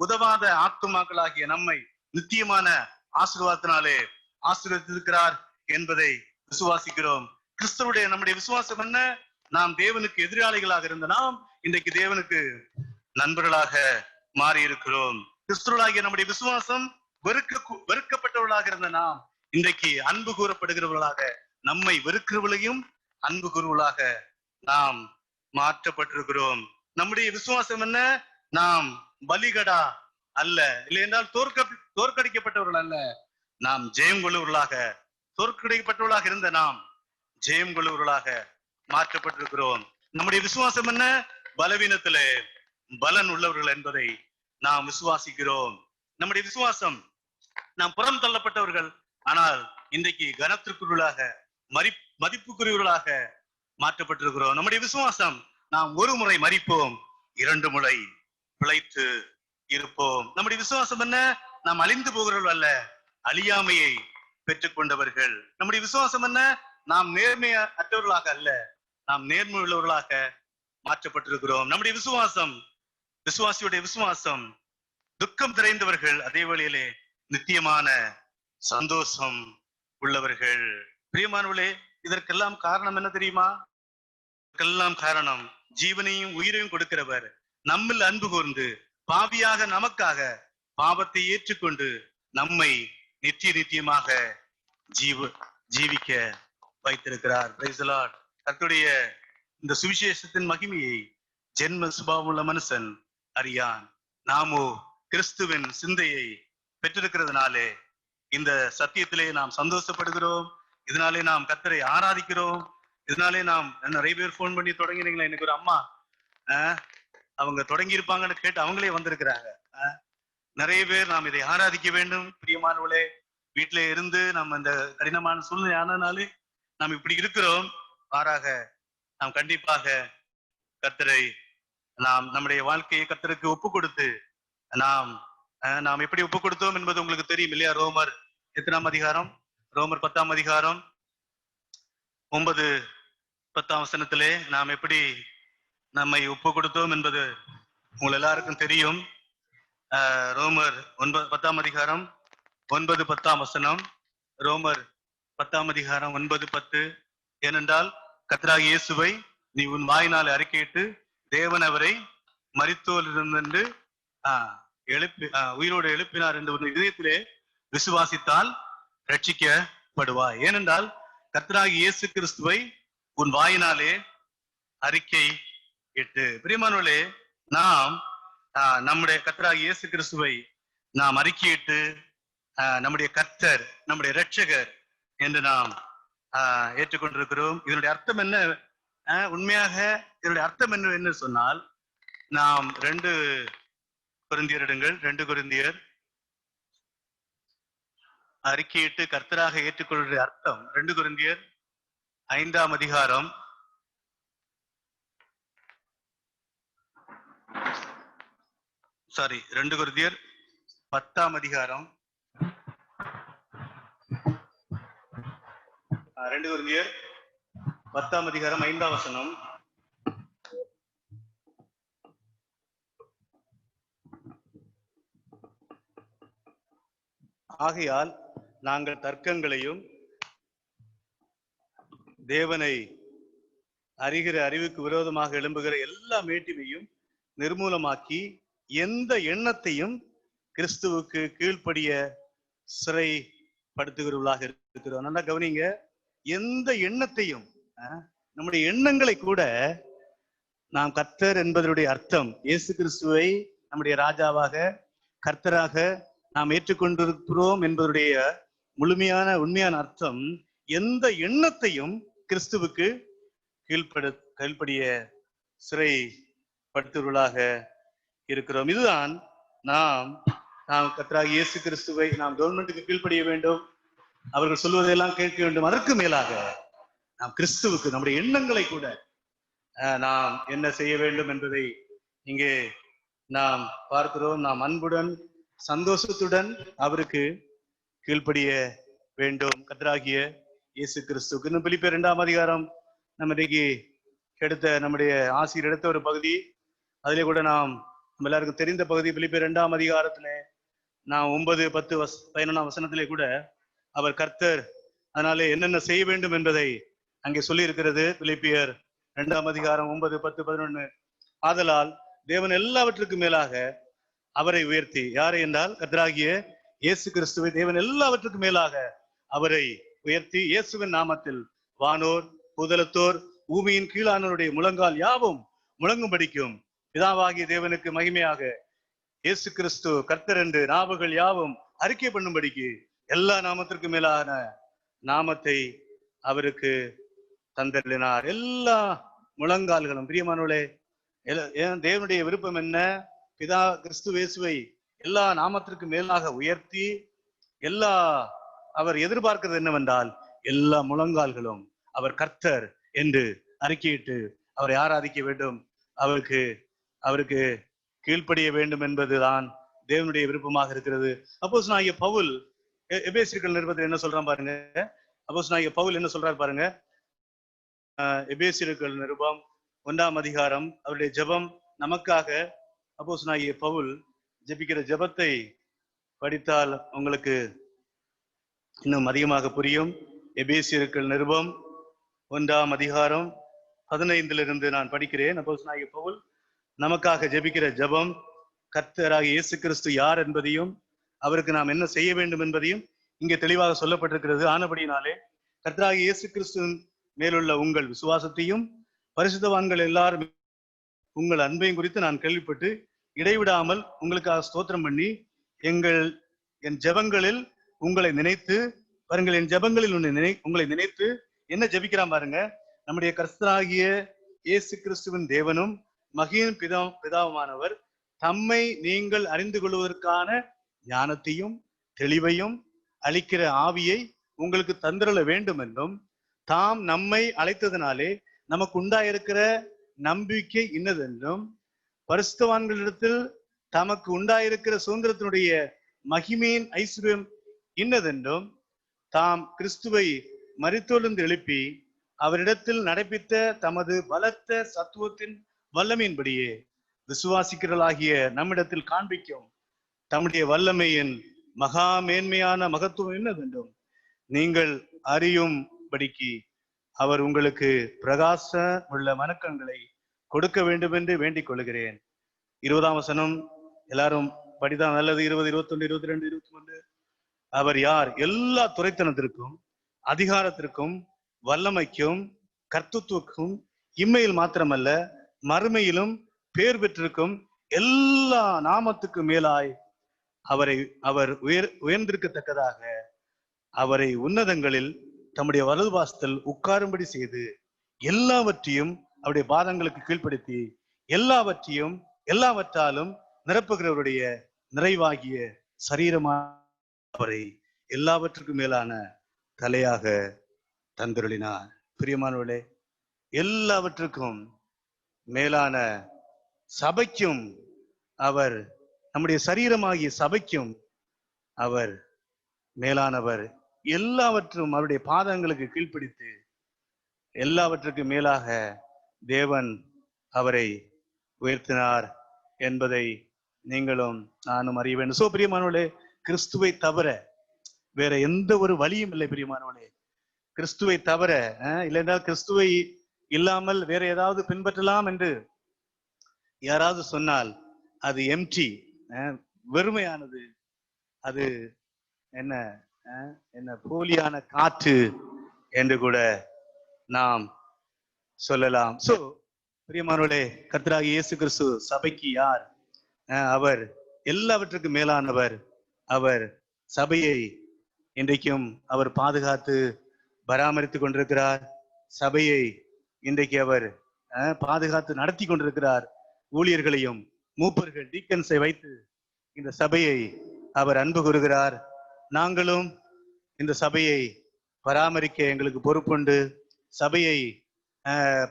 உதவாத ஆத்துமாக்களாகிய நம்மை நித்தியமான ஆசீர்வாதத்தினாலே ஆசீர்வதித்திருக்கிறார் என்பதை விசுவாசிக்கிறோம். கிறிஸ்தவருடைய நம்முடைய விசுவாசம் என்ன? நாம் தேவனுக்கு எதிராளிகளாக இருந்த நாம் இன்றைக்கு தேவனுக்கு நண்பர்களாக மாறி இருக்கிறோம். கிறிஸ்தவர்களாகிய நம்முடைய விசுவாசம் வெறுக்கப்பட்டவர்களாக இருந்த நாம் இன்றைக்கு அன்பு கூறப்படுகிறவர்களாக, நம்மை வெறுக்கிறவர்களையும் அன்பு கூறுவர்களாக நாம் மாற்றப்பட்டிருக்கிறோம். நம்முடைய விசுவாசம் என்ன? நாம் பலிகடா அல்ல, இல்லை என்றால் தோற்கடிக்கப்பட்டவர்கள் அல்ல, நாம் ஜெயம் கொள்ளுவர்களாக, தோற்கடிக்கப்பட்டவர்களாக இருந்த நாம் ஜெயம் கொள்ளுவர்களாக மாற்றப்பட்டிருக்கிறோம். நம்முடைய விசுவாசம் என்ன? பலவீனத்திலே பலன் உள்ளவர்கள் என்பதை நாம் விசுவாசிக்கிறோம். நம்முடைய விசுவாசம், நாம் புறம் தள்ளப்பட்டவர்கள், ஆனால் இன்றைக்கு கனத்திற்குள்ளாக மதிப்புக்குரியவர்களாக மாற்றப்பட்டிருக்கிறோம். நம்முடைய விசுவாசம், நாம் ஒரு முறை மரிப்போம், 2 முறை பிழைத்து இருப்போம். நம்முடைய விசுவாசம் என்ன? நாம் அழிந்து போகிறவர்கள் அல்ல, அழியாமையை பெற்றுக் கொண்டவர்கள். நம்முடைய விசுவாசம் என்ன? நாம் நேர்மையற்றவர்களாக அல்ல, நாம் நேர்மை உள்ளவர்களாக மாற்றப்பட்டிருக்கிறோம். நம்முடைய விசுவாசியுடைய விசுவாசம் துக்கம் நிறைந்தவர்கள், அதே வழியிலே நித்தியமான சந்தோஷம் உள்ளவர்கள். பிரியமானவர்களே, இதற்கெல்லாம் காரணம் என்ன தெரியுமா? இதற்கெல்லாம் காரணம் ஜீவனையும் உயிரையும் கொடுக்கிறவர் நம்மில் அன்பு கூர்ந்து பாவியாக நமக்காக பாவத்தை ஏற்றுக்கொண்டு நம்மை நித்தியமாக ஜீவிக்க வைத்திருக்கிறார். Praise the Lord. கர்த்தருடைய இந்த சுவிசேஷத்தின் மகிமையை ஜென்ம சுபாவம் உள்ள மனுஷன் அறியான். நாமோ கிறிஸ்துவின் சிந்தையை பெற்றிருக்கிறதுனாலே இந்த சத்தியத்திலே நாம் சந்தோஷப்படுகிறோம். இதனாலே நாம் கர்த்தரை ஆராதிக்கிறோம். இதனாலே நாம் நிறைய பேர் போன் பண்ணி தொடங்கினீங்களா, எனக்கு ஒரு அம்மா அவங்க தொடங்கி இருப்பாங்கன்னு கேட்டு அவங்களே வந்திருக்கிறாங்க. நிறைய பேர் நாம் இதை ஆராதிக்க வேண்டும். பிரியமானவர்களே, வீட்டில இருந்து நம்ம இந்த கடினமான சூழ்நிலை ஆனதுனாலே நாம் இப்படி இருக்கிறோம். மாறாக நாம் கண்டிப்பாக கர்த்தரை, நாம் நம்முடைய வாழ்க்கையை கர்த்தருக்கு ஒப்பு கொடுத்து நாம் எப்படி ஒப்பு கொடுத்தோம் என்பது உங்களுக்கு தெரியும் இல்லையா? ரோமர் எத்தனாம் அதிகாரம்? ரோமர் 10ஆம் அதிகாரம் 9-10 வசனத்திலே நாம் எப்படி நம்மை ஒப்பு கொடுத்தோம் என்பது உங்கள் எல்லாருக்கும் தெரியும். ரோமர் 10ஆம் அதிகாரம் 9-10 வசனம். ரோமர் 10ஆம் அதிகாரம் 9-10. ஏனென்றால் கர்த்தராகிய இயேசுவை நீ உன் வாயினால் அறிக்கையிட்டு தேவன் அவரை மரித்தோரிலிருந்து உயிரோடு எழுப்பினார் என்று ஒரு இதயத்திலே விசுவாசித்தால் ரட்சிக்கப்படுவாய். ஏனென்றால் கர்த்தராகிய இயேசு கிறிஸ்துவை உன் வாயினாலே அறிக்கை இட்டு. பிரியமானவர்களே, நாம் நம்முடைய கர்த்தராகிய இயேசு கிறிஸ்துவை நாம் அறிக்கையிட்டு நம்முடைய கர்த்தர், நம்முடைய இரட்சகர் என்று நாம் ஏற்றுக்கொண்டிருக்கிறோம். இதனுடைய அர்த்தம் என்ன? உண்மையாக இதனுடைய அர்த்தம் என்ன சொன்னால், நாம் 2 கொரிந்தியர் எடுங்கள். 2 கொரிந்தியர் அறிக்கையிட்டு கர்த்தராக ஏற்றுக்கொள்கிற அர்த்தம் 2 கொரிந்தியர் 5ஆம் அதிகாரம் 2 கொரிந்தியர் 10ஆம் அதிகாரம் 2 கொரிந்தியர் 10ஆம் அதிகாரம் 5ஆம் வசனம். ஆகையால் நாங்கள் தர்க்கங்களையும் தேவனை அறிகிற அறிவுக்கு விரோதமாக எழும்புகிற எல்லா மேட்டிமையும் நிர்மூலமாக்கி எந்த எண்ணத்தையும் கிறிஸ்துவுக்கு கீழ்ப்படிய சிறைப்படுத்துகிறவர்களாக இருக்கிறோம். நல்லா கவனிங்க. எந்த எண்ணத்தையும், நம்முடைய எண்ணங்களை கூட நாம் கர்த்தர் என்பதனுடைய அர்த்தம், இயேசு கிறிஸ்துவை நம்முடைய ராஜாவாக கர்த்தராக நாம் ஏற்றுக்கொண்டிருக்கிறோம் என்பதுடைய முழுமையான உண்மையான அர்த்தம், எந்த எண்ணத்தையும் கிறிஸ்துவுக்கு கீழ்ப்படிய சிறைப்படுத்துவர்களாக இருக்கிறோம். இதுதான் நாம் கர்த்தராகிய இயேசு கிறிஸ்துவை நாம் கவர்மெண்ட்டுக்கு கீழ்ப்படிய வேண்டும், அவர்கள் சொல்வதையெல்லாம் கேட்க வேண்டும். அதற்கு மேலாக நாம் கிறிஸ்துவுக்கு நம்முடைய எண்ணங்களை கூட நாம் என்ன செய்ய வேண்டும் என்பதை இங்கே நாம் பார்க்கிறோம். நாம் அன்புடன் சந்தோஷத்துடன் அவருக்கு கீழ்ப்படிய வேண்டும், கர்த்தராகிய இயேசு கிறிஸ்துவுக்கு. இன்னும் பிலிப்பியர் 2ஆம் அதிகாரம் நம்ம இன்னைக்கு எடுத்த நம்முடைய ஆசிரியர் எடுத்த ஒரு பகுதி. அதிலே கூட நம்ம எல்லாருக்கும் தெரிந்த பகுதி. பிலிப்பியர் 2ஆம் அதிகாரத்துல நாம் 9, 10, 11 வசனத்திலே கூட அவர் கர்த்தர், அதனாலே என்னென்ன செய்ய வேண்டும் என்பதை அங்கே சொல்லி இருக்கிறது. பிலிப்பியர் 2ஆம் அதிகாரம் 9, 10, 11. ஆதலால் தேவன் எல்லாவற்றுக்கும் மேலாக அவரை உயர்த்தி, யாரை என்றால் கர்த்தராகிய இயேசு கிறிஸ்துவை தேவன் எல்லாவற்றுக்கும் மேலாக அவரை உயர்த்தி, இயேசுவின் நாமத்தில் வானோர் பூதலத்தோர் பூமியின் கீழானோருடைய முழங்கால் யாவும் முழங்கும்படிக்கும் பிதாவாகிய தேவனுக்கு மகிமையாக இயேசு கிறிஸ்து கர்த்தர் என்று நாவுகள் யாவும் அறிக்கை பண்ணும்படிக்கு எல்லா நாமத்திற்கும் மேலான நாமத்தை அவருக்கு தந்தளினார். எல்லா முழங்கால்களும், பிரியமானவர்களே, தேவனுடைய விருப்பம் என்ன? பிதா கிறிஸ்து இயேசுவை எல்லா நாமத்திற்கு மேலாக உயர்த்தி, அவர் எதிர்பார்க்கிறது என்னவென்றால் எல்லா முழங்கால்களும் அவர் கர்த்தர் என்று அறிக்கையிட்டு அவரை ஆராதிக்க வேண்டும், அவருக்கு கீழ்ப்படிய வேண்டும் என்பதுதான் தேவனுடைய விருப்பமாக இருக்கிறது. அப்போஸ்தலனாகிய பவுல் எபேசியர்கள் நிருபத்தில் என்ன சொல்றான் பாருங்க. அப்போஸ்தலனாகிய பவுல் என்ன சொல்றாரு பாருங்க. எபேசியர்கள் நிருபம் 1ஆம் அதிகாரம் அவருடைய ஜெபம் நமக்காக அப்போஸ்தலனாகிய பவுல் ஜெபிக்கிற ஜெபத்தை படித்தால் உங்களுக்கு இன்னும் அதிகமாக புரியும். எபேசியர்கள் நிருபம் 1ஆம் அதிகாரம் 15 நான் படிக்கிறேன். அப்போஸ்தலனாகிய பவுல் நமக்காக ஜெபிக்கிற ஜெபம், கர்த்தராகிய இயேசு கிறிஸ்து யார் என்பதையும் அவருக்கு நாம் என்ன செய்ய வேண்டும் என்பதையும் இங்கே தெளிவாக சொல்லப்பட்டிருக்கிறது. ஆனபடினாலே கர்த்தராகிய இயேசு கிறிஸ்துவின் மேலுள்ள உங்கள் விசுவாசத்தையும் பரிசுத்தவான்கள் எல்லாரும் உங்கள் அன்பையும் குறித்து நான் கேள்விப்பட்டு இடைவிடாமல் உங்களுக்காக ஸ்தோத்திரம் பண்ணி என் ஜெபங்களில் உங்களை நினைத்து பாருங்கள். என் ஜெபங்களில் உங்களை நினைத்து என்ன ஜெபிக்கிறான் பாருங்க. நம்முடைய கர்த்தராகிய இயேசு கிறிஸ்துவின் தேவனும் மகியின் பிதாவுமானவர் தம்மை நீங்கள் அறிந்து கொள்வதற்கான ஞானத்தையும் தெளிவையும் அளிக்கிற ஆவியை உங்களுக்கு தந்திரல வேண்டும் என்றும், தாம் நம்மை அழைத்ததினாலே நமக்கு உண்டாயிருக்கிற நம்பிக்கை இன்னதென்றும், பரிசுத்தவான்களிடத்தில் தமக்கு உண்டாயிருக்கிற சுதந்திரத்தினுடைய மகிமையின் ஐஸ்வர்யம் இன்னதென்றும், தாம் கிறிஸ்துவை மரித்தோலிருந்து எழுப்பி அவரிடத்தில் நடைபித்த தமது பலத்த சத்துவத்தின் வல்லமையின்படியே விசுவாசிக்கிறவர்களாகிய நம்மிடத்தில் காண்பிக்கும் தம்முடைய வல்லமையின் மகா மேன்மையான மகத்துவம் என்னவென்றும் நீங்கள் அறியும்படிக்கு அவர் உங்களுக்கு பிரகாச உள்ள மனக்கண்களை கொடுக்க வேண்டும் என்று வேண்டிக் கொள்கிறேன். 20ஆம் வசனம் எல்லாரும் படிதான் நல்லது. 20, 21, 22, 23. அவர் யார்? எல்லா துரைத்தனத்திற்கும் அதிகாரத்திற்கும் வல்லமைக்கும் கர்த்தத்துவக்கும் இம்மையில் மாத்திரமல்ல மறுமையிலும் பேர் பெற்றிருக்கும் எல்லா நாமத்துக்கு மேலாய் அவர் உயர்ந்திருக்கத்தக்கதாக அவரை உன்னதங்களில் தம்முடைய வலது பாசத்தில் உட்காரும்படி செய்து எல்லாவற்றையும் அவருடைய பாதங்களுக்கு கீழ்ப்படுத்தி எல்லாவற்றாலும் நிரப்புகிறவருடைய நிறைவாகிய சரீரமான அவரை எல்லாவற்றுக்கும் மேலான தலையாக தந்தருளினார். பிரியமானவர்களே, எல்லாவற்றுக்கும் மேலான சபைக்கும் அவர், நம்முடைய சரீரமாகிய சபைக்கும் அவர் மேலானவர். எல்லாவற்றும் அவருடைய பாதங்களுக்கு கீழ்ப்பிடித்து எல்லாவற்றுக்கும் மேலாக தேவன் அவரை உயர்த்தினார் என்பதை நீங்களும் நானும் அறிய வேண்டும். சோ பிரியமானவர்களே, கிறிஸ்துவை தவிர வேற எந்த ஒரு வழியும் இல்லை. பிரியமானவர்களே, கிறிஸ்துவை தவிர இல்லைன்றால் கிறிஸ்துவை இல்லாமல் வேற ஏதாவது பின்பற்றலாம் என்று யாராவது சொன்னால் அது எம்டி, வெறுமையானது, அது என்ன போலியான காற்று என்று கூட நாம் சொல்லலாம். சோ பிரியமானவர்களே, கர்த்தராகிய இயேசு கிறிஸ்து சபைக்கு யார்? அவர் எல்லாவற்றுக்கும் மேலானவர். அவர் சபையை இன்றைக்கும் அவர் பாதுகாத்து பராமரித்து கொண்டிருக்கிறார். சபையை இன்றைக்கு அவர் பாதுகாத்து நடத்தி கொண்டிருக்கிறார். ஊழியர்களையும் மூப்பர்கள் டீக்கன்ஸை வைத்து இந்த சபையை அவர் அன்பு கூறுகிறார். நாங்களும் இந்த சபையை பராமரிக்க எங்களுக்கு பொறுப்புண்டு. சபையை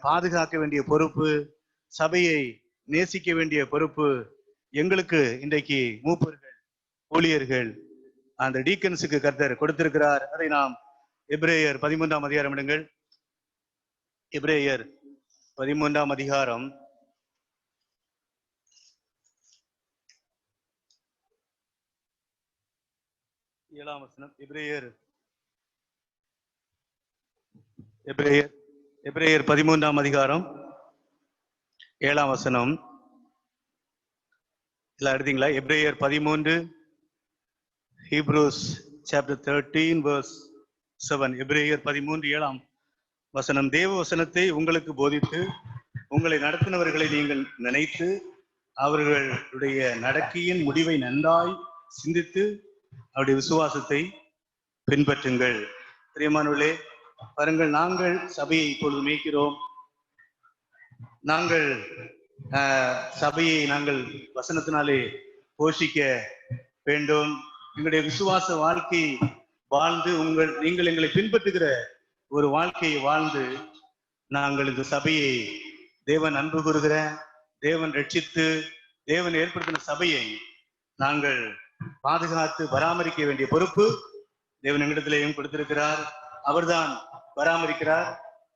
பாதுகாக்க வேண்டிய பொறுப்பு, சபையை நேசிக்க வேண்டிய பொறுப்பு எங்களுக்கு இன்றைக்கு மூப்பர்கள், ஊழியர்கள், அந்த டீக்கன்ஸுக்கு கர்த்தர் கொடுத்திருக்கிறார். அதை நாம் எபிரேயர் 13ஆம் அதிகாரம் எடுங்கள். எபிரேயர் 13ஆம் அதிகாரம் 7ஆம் வசனம். எபிரேயர் 13ஆம் அதிகாரம் 7ஆம் வசனம். எல்லாம் எடுத்தீங்களா? எபிரேயர் 13, Hebrews chapter 13 verse 7. எபிரேயர் 13, 7ஆம் வசனம். தேவ வசனத்தை உங்களுக்கு போதித்து உங்களை நடத்தினவர்களை நீங்கள் நினைத்து அவர்களுடைய நடக்கையின் முடிவை நன்றாய் சிந்தித்து அவருடைய விசுவாசத்தை பின்பற்றுங்கள். பிரியமானவர்களே, பாருங்கள், நாங்கள் சபையை இப்பொழுது மேய்க்கிறோம். நாங்கள் சபையை நாங்கள் வசனத்தினாலே போஷிக்க வேண்டும். எங்களுடைய விசுவாச வாழ்க்கை வாழ்ந்து நீங்கள் எங்களை பின்பற்றுகிற ஒரு வாழ்க்கையை வாழ்ந்து நாங்கள் இந்த சபையை தேவன் அன்பு கூறுகிற, தேவன் ரட்சித்து தேவன் ஏற்படுத்தின சபையை நாங்கள் பாதுகாத்து பராமரிக்க வேண்டிய பொறுப்பு தேவன் எங்களிடத்திலேயும் கொடுத்திருக்கிறார். அவர்தான் பராமரிக்கிறார்.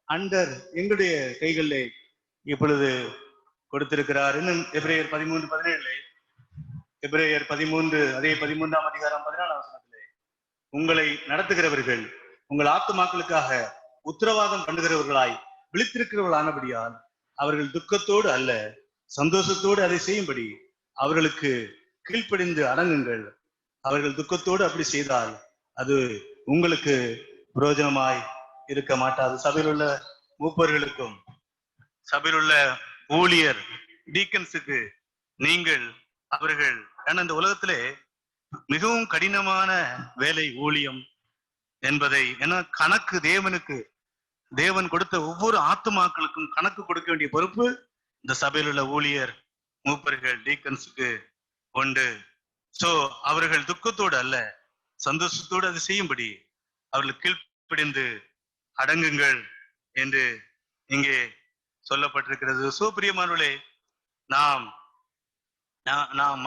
அண்டர் எங்களுடைய கைகளிலே இப்பொழுது கொடுத்திருக்கிறார். இன்னும் எபிரேயர் 13, 17, எபிரேயர் 13 அதே 13ஆம் அதிகாரம் 14ஆம் வசனத்திலே, உங்களை நடத்துகிறவர்கள் உங்கள் ஆத்துமாக்களுக்காக உத்தரவாதம் பண்ணுகிறவர்களாய் விழித்திருக்கிறவர்களானபடியால் அவர்கள் துக்கத்தோடு அல்ல சந்தோஷத்தோடு அதை செய்யும்படி அவர்களுக்கு கீழ்ப்படிந்து அடங்குங்கள். அவர்கள் துக்கத்தோடு அப்படி செய்தால் அது உங்களுக்கு பிரயோஜனமாய் இருக்க மாட்டாது. சபையில் உள்ள மூப்பர்களுக்கும் சபையில் உள்ள ஊழியர் டீக்கன்ஸுக்கு நீங்கள் அவர்கள் இந்த உலகத்திலே மிகவும் கடினமான வேலை ஊழியம் என்பதை, ஏன்னா கணக்கு தேவன் கொடுத்த ஒவ்வொரு ஆத்துமாக்களுக்கும் கணக்கு கொடுக்க வேண்டிய பொறுப்பு இந்த சபையில் உள்ள ஊழியர் மூப்பர்கள் டீக்கன்ஸுக்கு உண்டு. சோ அவர்கள் துக்கத்தோடு அல்ல சந்தோஷத்தோடு அதை செய்யும்படி அவர்கள் கீழ்ப்படிந்து அடங்குங்கள் என்று இங்கே சொல்லப்பட்டிருக்கிறது. சோ பிரியமானவர்களே, நாம்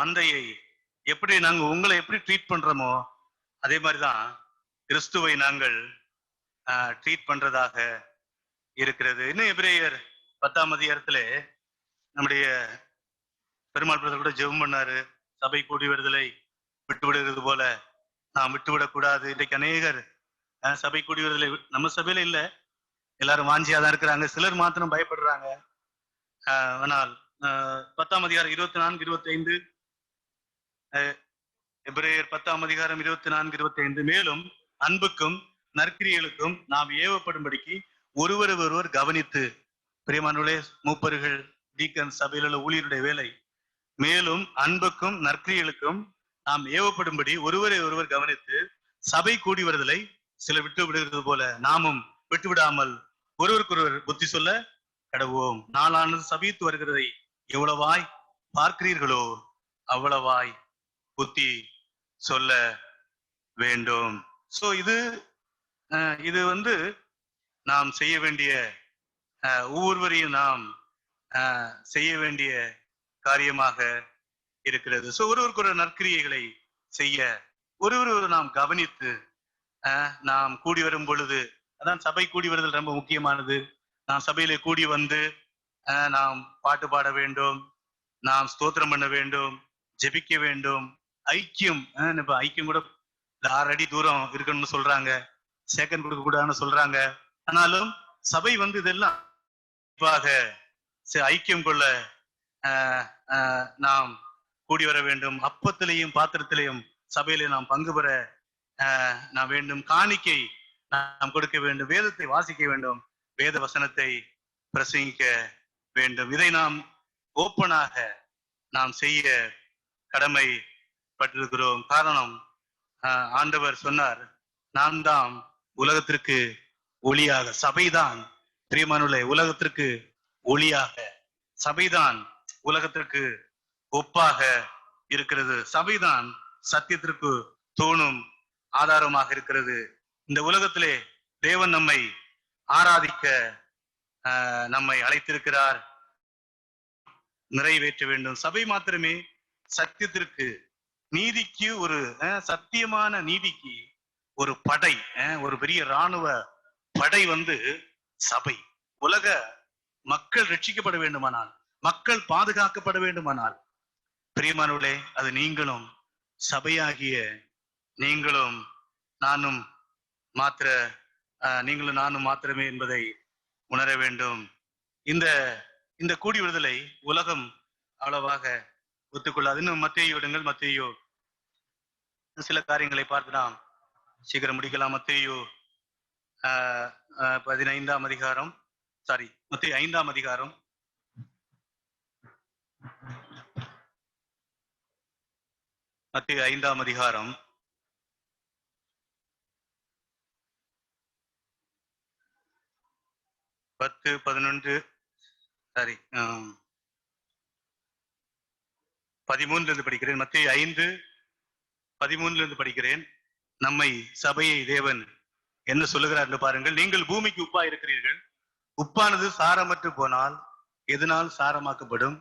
மந்தையை எப்படி உங்களை எப்படி ட்ரீட் பண்றோமோ அதே மாதிரிதான் கிறிஸ்துவை நாங்கள் ட்ரீட் பண்றதாக இருக்கிறது. இன்னும் எபிரேயர் 10ஆம் அதிகாரத்திலே நம்முடைய பெருமாள் பிரதர் கூட ஜெபம் பண்ணாரு, சபை கூடி வருதலை விட்டு விடுகிறது போல நாம் விட்டுவிடக் கூடாது. இன்றைக்கு அநேகர் சபை கூடி வருதலை நம்ம சபையில இல்ல, எல்லாரும் வாஞ்சியாதான் இருக்கிறாங்க, சிலர் மாத்திரம் பயப்படுறாங்க. ஆனால் 10ஆம் அதிகாரம் 24, 25, எபிரேயர் 10ஆம் அதிகாரம் 24, 25, மேலும் அன்புக்கும் நற்கிரியலுக்கும் நாம் ஏவப்படும்படிக்கு ஒருவர் ஒருவர் கவனித்து, பிரியமானவர்களே, மூப்பர்கள், டீக்கன், சபையில் உள்ள ஊழியருடைய வேலை, மேலும் அன்புக்கும் நற்கிரியலுக்கும் நாம் ஏவப்படும்படி ஒருவரை ஒருவர் கவனித்து சபை கூடி வருதலை சில விட்டு விடுகிறது போல நாமும் விட்டுவிடாமல் ஒருவருக்கொருவர் புத்தி சொல்ல கடவோம். நாளானது சபித்து வருகிறதை எவ்வளவாய் பார்க்கிறீர்களோ அவ்வளவாய் புத்தி சொல்ல வேண்டும். சோ இது வந்து நாம் செய்ய வேண்டிய ஒவ்வொருவரையும் நாம் செய்ய வேண்டிய காரியமாக இருக்கிறது. சோ ஒருவருக்கு ஒரு நற்கிரியைகளை செய்ய ஒருவர் நாம் கவனித்து நாம் கூடி வரும் பொழுது, அதான் சபை கூடி வருதல் ரொம்ப முக்கியமானது. நாம் சபையிலே கூடி வந்து நாம் பாட்டு பாட வேண்டும், நாம் ஸ்தோத்திரம் பண்ண வேண்டும், ஜெபிக்க வேண்டும். ஐக்கியம், இப்ப ஐக்கியம் கூட 6 அடி தூரம் இருக்கணும்னு சொல்றாங்க, செகண்ட் கொடுக்க கூடாதுன்னு சொல்றாங்க. ஆனாலும் சபை வந்து இதெல்லாம் ஐக்கியம் கொள்ள நாம் கூடி வர வேண்டும். அப்பத்திலையும் பாத்திரத்திலையும் சபையிலே நாம் பங்கு பெற நாம் வேண்டும். காணிக்கை நாம் கொடுக்க வேண்டும், வேதத்தை வாசிக்க வேண்டும், வேத வசனத்தை பிரசங்கிக்க வேண்டும். இதை நாம் ஓப்பனாக நாம் செய்ய கடமைப்பட்டிருக்கிறோம். காரணம், ஆண்டவர் சொன்னார், நாம் தான் உலகத்திற்கு ஒளியாக, சபைதான் பிரியமானவர்களே உலகத்திற்கு ஒளியாக, சபைதான் உலகத்திற்கு ஒப்பாக இருக்கிறது, சபைதான் சத்தியத்திற்கு தோணும் ஆதாரமாக இருக்கிறது. இந்த உலகத்திலே தேவன் நம்மை ஆராதிக்க நம்மை அழைத்திருக்கிறார், நிறைவேற்ற வேண்டும். சபை மாத்திரமே சத்தியத்திற்கு, நீதிக்கு, ஒரு சத்தியமான நீதிக்கு ஒரு படை, ஒரு பெரிய இராணுவ படை வந்து சபை. உலக மக்கள் ரட்சிக்கப்பட வேண்டுமானால், மக்கள் பாதுகாக்கப்பட வேண்டுமானால், பிரியமானவர்களே, அது நீங்களும் சபையாகிய நீங்களும் நானும் மாத்திரமே என்பதை உணர வேண்டும். இந்த கூடி விடுதலை உலகம் அவ்வளவாக ஒத்துக்கொள்ளாது. இன்னும் மத்தேயு விடுங்கள், மத்தேயு சில காரியங்களை பார்த்து நாம் சீக்கிரம் முடிக்கலாம். மத்தேயு 15ஆம் அதிகாரம், மத்தேயு 5ஆம் அதிகாரம், மத்தேயு 5ஆம் அதிகாரம் 10, 11, 13 படிக்கிறேன். மத்தேயு 5:13 படிக்கிறேன். நம்மை, சபையை தேவன் என்ன சொல்லுகிறார் என்று பாருங்கள். நீங்கள் பூமிக்கு உப்பா இருக்கிறீர்கள். உப்பானது சாரமற்று போனால் எதனால் சாரமாக்கப்படும்?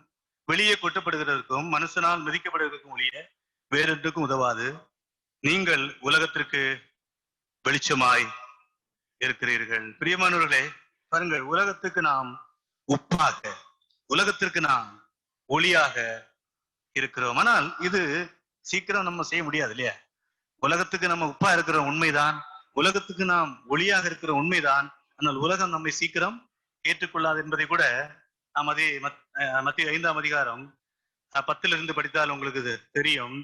வெளியே கொட்டப்படுகிறதற்கும் மனுஷனால் மிதிக்கப்படுவதற்கும் ஒழிய வேறொன்றுக்கும் உதவாது. நீங்கள் உலகத்திற்கு வெளிச்சமாய் இருக்கிறீர்கள். பிரியமானவர்களே, பாருங்கள், உலகத்துக்கு நாம் உப்பாக, உலகத்திற்கு நாம் ஒளியாக இருக்கிறோம். ஆனால் இது சீக்கிரம் நம்ம செய்ய முடியாது இல்லையா? உலகத்துக்கு நம்ம உப்பா இருக்கிற உண்மைதான், உலகத்துக்கு நாம் ஒளியாக இருக்கிற உண்மைதான். ஆனால் உலகம் நம்மை சீக்கிரம் ஏற்றுக்கொள்ளாது என்பதை கூட நாம் அதே மத்தேயு 5ஆம் அதிகாரம் 10 படித்தால் உங்களுக்கு இது தெரியும்.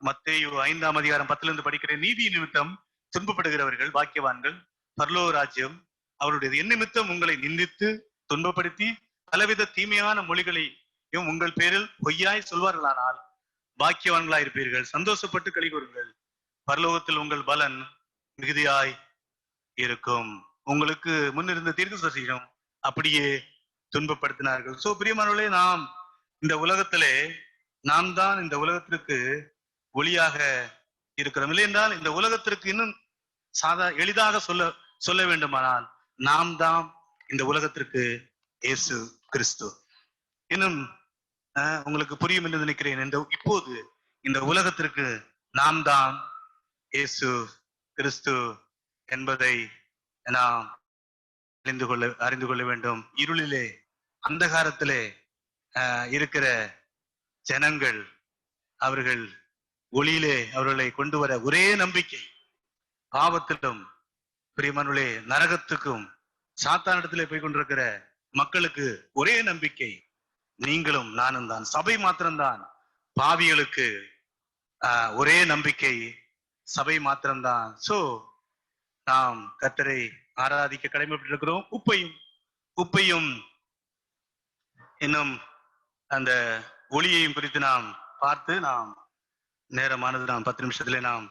மத்தேயு 5ஆம் அதிகாரம் 10 படிக்கிறேன். நீதி நிமித்தம் துன்பப்படுகிறவர்கள் பாக்கியவான்கள், பரலோக ராஜ்யம் அவருடையது. என் நிமித்தம் உங்களை நிந்தித்து துன்பப்படுத்தி பலவித தீமையான மொழிகளையும் உங்கள் பேரில் பொய்யாய் சொல்வார்களானால் பாக்கியவான்களாய் இருப்பீர்கள். சந்தோஷப்பட்டு களி கூறுங்கள், பரலோகத்தில் உங்கள் பலன் மிகுதியாய் இருக்கும். உங்களுக்கு முன்னிருந்த தீர்க்கதரிசிகளும் அப்படியே துன்பப்படுத்தினார்கள். சோ பிரியமானவர்களே, நாம் இந்த உலகத்திலே நாம் தான் இந்த உலகத்திற்கு ஒளியாக இருக்கிறோம். இல்லை என்றால் இந்த உலகத்திற்கு இன்னும் எளிதாக சொல்ல வேண்டுமானால் நாம் தான் இந்த உலகத்திற்கு இயேசு கிறிஸ்து. இன்னும் உங்களுக்கு புரியும் என்று நினைக்கிறேன். இப்போது இந்த உலகத்திற்கு நாம் தான் இயேசு கிறிஸ்து என்பதை நாம் அறிந்து கொள்ள வேண்டும். இருளிலே, அந்தகாரத்திலே இருக்கிற ஜனங்கள் அவர்கள் ஒளியிலே அவர்களை கொண்டு வர ஒரே நம்பிக்கை, பாவத்திலும் பிரியமானவர்களே நரகத்துக்கும் சாத்தானிடத்திலே போய் கொண்டிருக்கிற மக்களுக்கு ஒரே நம்பிக்கை நீங்களும் நானும் தான். சபை மாத்திரம்தான் பாவிகளுக்கு ஒரே நம்பிக்கை, சபை மாத்திரம்தான். சோ நாம் கர்த்தரை ஆராதிக்க கடமைப்பட்டிருக்கிறோம். உப்பையும் இன்னும் அந்த ஒளியையும் குறித்து நாம் பார்த்து நாம் நேரமானது நாம் 10 நிமிஷத்துல நாம்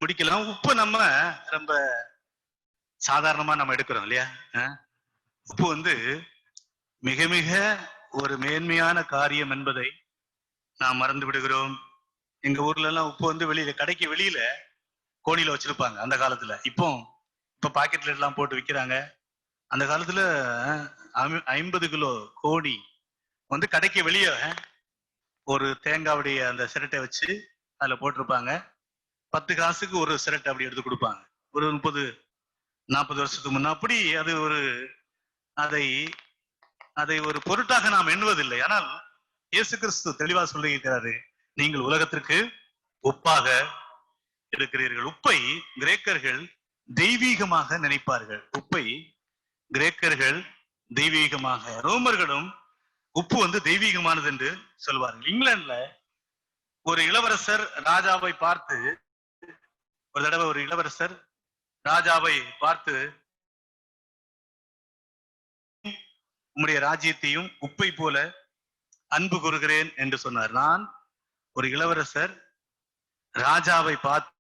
முடிக்கலாம். உப்பு நம்ம ரொம்ப சாதாரணமா நம்ம எடுக்கிறோம் இல்லையா? உப்பு மிக மிக ஒரு மேன்மையான காரியம் என்பதை நாம் மறந்து விடுகிறோம். எங்க ஊர்ல எல்லாம் உப்பு வெளியில கடைக்கு வெளியில கோணில வச்சிருப்பாங்க அந்த காலத்துல. இப்ப பாக்கெட்ல எல்லாம் போட்டு விற்கிறாங்க. அந்த காலத்துல 50 கிலோ கோணி கடைக்கு வெளியே ஒரு தேங்காவுடைய அந்த சிரட்டை வச்சு அதுல போட்டிருப்பாங்க. 10 காசுக்கு ஒரு சிரட்டை அப்படி எடுத்து கொடுப்பாங்க. ஒரு 30-40 வருஷத்துக்கு முன்ன அப்படி அது அதை ஒரு பொருட்டாக நாம் எண்ணுவதில்லை. ஆனால் இயேசு கிறிஸ்து தெளிவா சொல்லியிருக்கிறாரு, நீங்கள் உலகத்திற்கு உப்பாக இருக்கிறீர்கள். உப்பை கிரேக்கர்கள் தெய்வீகமாக நினைப்பார்கள். உப்பை கிரேக்கர்கள் தெய்வீகமாக, ரோமர்களும் உப்பு தெய்வீகமானது என்று சொல்வார்கள். இங்கிலாந்துல ஒரு இளவரசர் ராஜாவை பார்த்து, ஒரு தடவை ஒரு இளவரசர் ராஜாவை பார்த்து, உம்முடைய ராஜ்யத்தையும் உப்பை போல அன்பு கூறுகிறேன் என்று சொன்னார். நான் ஒரு இளவரசர் ராஜாவை பார்த்து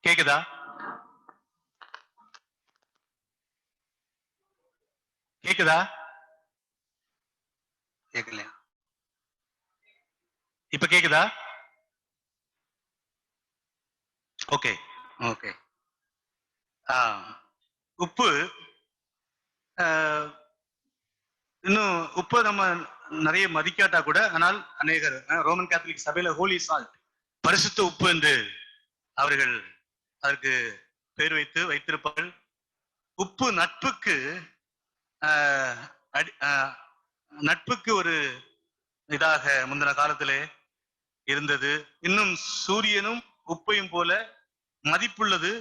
கேக்குதா? கேக்குதா? கேட்கலையா? இப்ப கேக்குதா? Okay okay. உப்பு இன்னும் உப்பு நம்ம நிறைய மதிக்காட்டா கூட, ஆனால் அநேகர் ரோமன் கேத்தலிக் சபையில ஹோலி சால்ட், பரிசுத்த உப்பு என்று அவர்கள் அதற்கு பேர் வைத்திருப்பார்கள். உப்பு நட்புக்கு ஒரு இதாக முந்தின காலத்திலே இருந்தது. இன்னும் சூரியனும் உப்பையும் போல மதிப்புள்ளது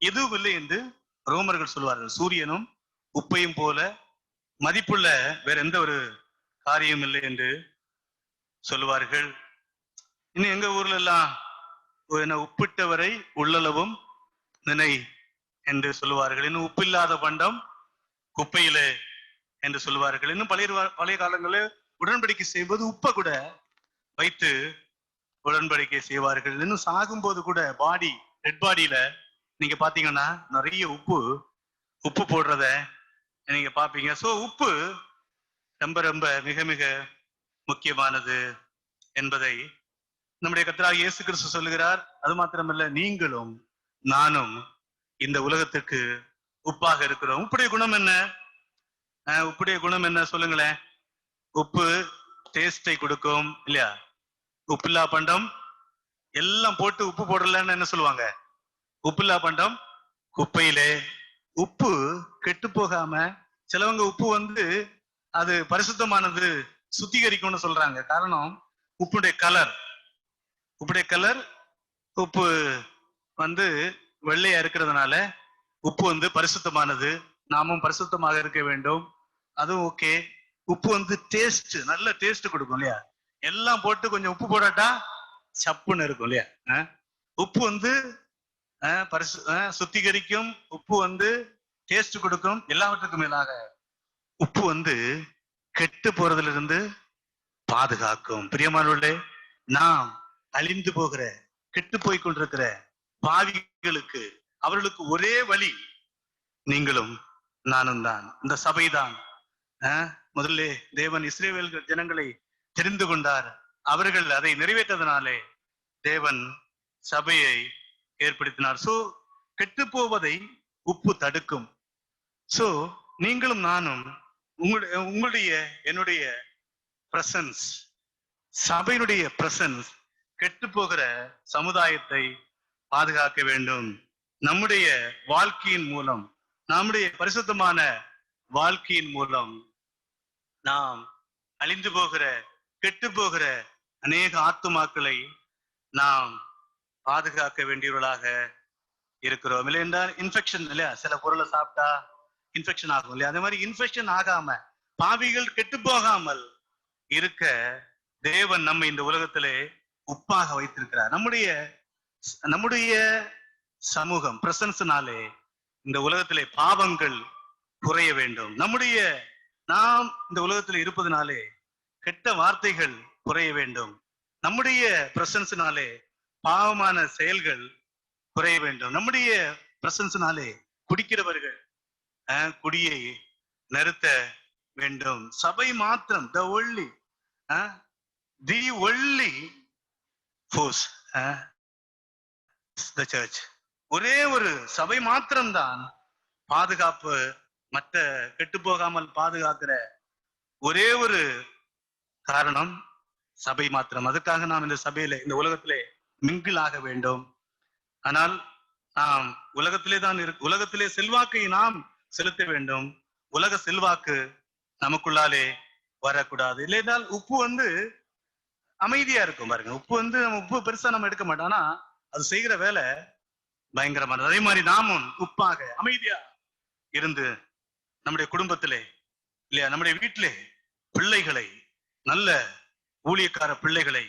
எதுவும் இல்லை என்று ரோமர்கள் சொல்வார்கள். சூரியனும் உப்பையும் போல மதிப்புள்ள வேற எந்த ஒரு காரியம் இல்லை என்று சொல்லுவார்கள். இன்னும் எங்க ஊர்ல எல்லாம் உப்பிட்டவரை உள்ளளவும் நினை என்று சொல்லுவார்கள். இன்னும் உப்பில்லாத பண்டம் குப்பையிலே என்று சொல்லுவார்கள். இன்னும் பழைய காலங்களில் உடன்படிக்கை செய்வது உப்பை கூட வைத்து உடன்படிக்கை செய்வார்கள். இன்னும் சாகும் போது கூட டெட் பாடியில நீங்க பாத்தீங்கன்னா நிறைய உப்பு போடுறத நீங்க பாப்பீங்க. சோ உப்பு ரொம்ப ரொம்ப மிக மிக முக்கியமானது என்பதை நம்முடைய கர்த்தராகிய இயேசு கிறிஸ்து சொல்லுகிறார். அது மாத்திரமல்ல, நீங்களும் நானும் இந்த உலகத்துக்கு உப்பாக இருக்கிறோம். உப்புடைய குணம் என்ன? உப்புடைய குணம் என்ன சொல்லுங்களேன். உப்பு டேஸ்டை கொடுக்கும் இல்லையா? உப்பில்லா பண்டம் எல்லாம் போட்டு உப்பு போடலன்னு என்ன சொல்லுவாங்க? உப்பில்லா பண்டம் குப்பையிலே. உப்பு கெட்டு போகாம, சிலவங்க உப்பு அது பரிசுத்தமானது, சுத்திகரிக்கும்னு சொல்றாங்க. காரணம் உப்புடைய கலர். உப்பு வெள்ளையா இருக்கிறதுனால உப்பு பரிசுத்தமானது. நாமும் பரிசுத்தமாக இருக்க வேண்டும். அதுவும் ஓகே. உப்பு டேஸ்ட், நல்ல டேஸ்ட் கொடுக்கும் இல்லையா? எல்லாம் போட்டு கொஞ்சம் உப்பு போடாட்டா சப்புன்னு இருக்கும் இல்லையா? உப்பு சுத்திகரிக்கும். உப்பு டேஸ்ட் கொடுக்கும். எல்லாவற்றுக்கும் மேலாக உப்பு கெட்டு போறதுல இருந்து பாதுகாக்கும். பிரியமானவர்களே, நாம் அழிந்து போகிற, கெட்டு போய் கொண்டிருக்கிற பாவிகளுக்கு, அவர்களுக்கு ஒரே வழி நீங்களும் நானும் தான், இந்த சபைதான். முதல்ல தேவன் இஸ்ரவேல் ஜனங்களை தெரிந்து கொண்டார். அவர்கள் அதை நிறைவேற்றதனாலே தேவன் சபையை ஏற்படுத்தினார். சோ கெட்டு போவதை உப்பு தடுக்கும். சோ நீங்களும் நானும் உங்களுடைய என்னுடைய பிரசன்ஸ், சபையினுடைய பிரசன்ஸ் கெட்டு போகிற சமுதாயத்தை பாதுகாக்க வேண்டும். நம்முடைய வாழ்க்கையின் மூலம், நம்முடைய பரிசுத்தமான வாழ்க்கையின் மூலம் நாம் அழிந்து போகிற, கெட்டு போகிற அநேக ஆத்துமாக்களை நாம் பாதுகாக்க வேண்டியவர்களாக இருக்கிறோம். இல்லை என்றால் இன்ஃபெக்ஷன் இல்லையா, சில பொருளை சாப்பிட்டா இன்ஃபெக்ஷன் ஆகும் இல்லையா, அதே மாதிரி இன்ஃபெக்ஷன் ஆகாம பாவிகள் கெட்டு போகாமல் இருக்க தேவன் நம்ம இந்த உலகத்திலே உப்பாக வைத்திருக்கிறார். நம்முடைய சமூகம் பிரசன்ஸ்னாலே இந்த உலகத்திலே பாவங்கள் குறைய வேண்டும். நாம் இந்த உலகத்தில் இருப்பதனாலே கெட்ட வார்த்தைகள் குறைய வேண்டும். நம்முடைய பிரசன்ஸ்னாலே பாவமான செயல்கள் குறைய வேண்டும். நம்முடைய பிரசன்ஸ்னாலே குடிக்கிறவர்கள் குடியை நிறுத்த வேண்டும். சபை மாத்திரம் the only force the church. ஒரே ஒரு சபை மாத்திரம்தான் பாதுகாப்பு, மற்ற கெட்டு போகாமல் பாதுகாக்கிற ஒரே ஒரு காரணம் சபை மாத்திரம். அதுக்காக நாம் இந்த சபையில, இந்த உலகத்திலே மிங்கிள் ஆக வேண்டும். ஆனால் நாம் உலகத்திலே செல்வாக்கை நாம் செலுத்த வேண்டும். உலக செல்வாக்கு நமக்குள்ளாலே வரக்கூடாது. இல்லைனால் உப்பு அமைதியா இருக்கும் பாருங்க. உப்பு பெருசா நம்ம எடுக்க மாட்டோம், ஆனா அது செய்கிற வேலை பயங்கரமானது. அதே மாதிரி நாமும் உப்பாக அமைதியா இருந்து நம்முடைய குடும்பத்திலே இல்லையா, நம்முடைய வீட்டிலே பிள்ளைகளை, நல்ல ஊழியக்கார பிள்ளைகளை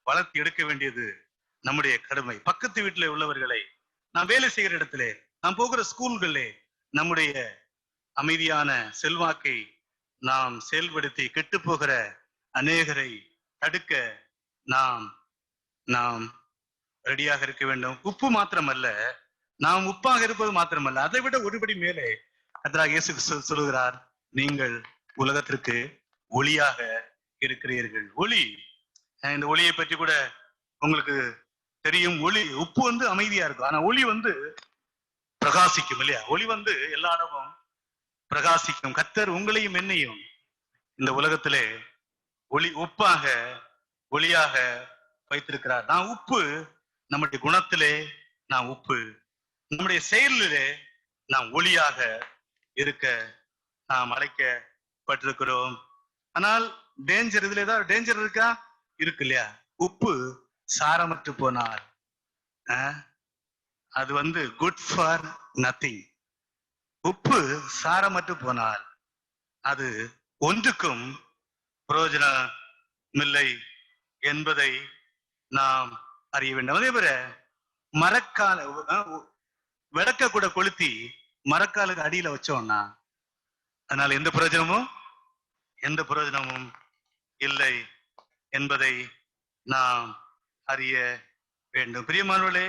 வளர்த்து எடுக்க வேண்டியது நம்முடைய கடமை. பக்கத்து வீட்டிலே உள்ளவர்களை, நாம் வேலை செய்கிற இடத்திலே, நாம் போகிற ஸ்கூல்களிலே நம்முடைய அமைதியான செல்வாக்கை நாம் செயல்படுத்தி கெட்டு போகிற அநேகரை தடுக்க நாம் ரெடியாக இருக்க வேண்டும். உப்பு மாத்திரமல்ல, நாம் உப்பாக இருப்பது மாத்திரமல்ல, அதை விட ஒருபடி மேலே கர்த்தராகிய இயேசு சொல்லுகிறார், நீங்கள் உலகத்திற்கு ஒளியாக இருக்கிறீர்கள். ஒளி, இந்த ஒளியை பற்றி கூட உங்களுக்கு தெரியும். உப்பு அமைதியா இருக்கும், ஆனா ஒளி பிரகாசிக்கும் இல்லையா. ஒளி எல்லா இடமும் பிரகாசிக்கும். கர்த்தர் உங்களையும் என்னையும் இந்த உலகத்திலே உப்பாக, ஒளியாக வைத்திருக்கிறார். நான் உப்பு, நம்முடைய குணத்திலே நாம் உப்பு, நம்முடைய செயலிலே நாம் ஒளியாக இருக்க நாம் அழைக்கப்பட்டிருக்கிறோம். ஆனால் டேஞ்சர், இதுல ஏதாவது டேஞ்சர் இருக்கா? இருக்கு இல்லையா. உப்பு சாரமற்று போனால் அது குட் ஃபார் நத்திங். உப்பு சாரமற்று போனால் அது ஒன்றுக்கும் பிரயோஜனம் இல்லை என்பதை நாம் அறிய வேண்டும். அதே போல மரக்கால விளக்க கூட கொளுத்தி மரக்காலுக்கு அடியில வச்சோம்னா அதனால எந்த பிரயோஜனமும் இல்லை என்பதை நாம் அறிய வேண்டும். பிரியமானவர்களே,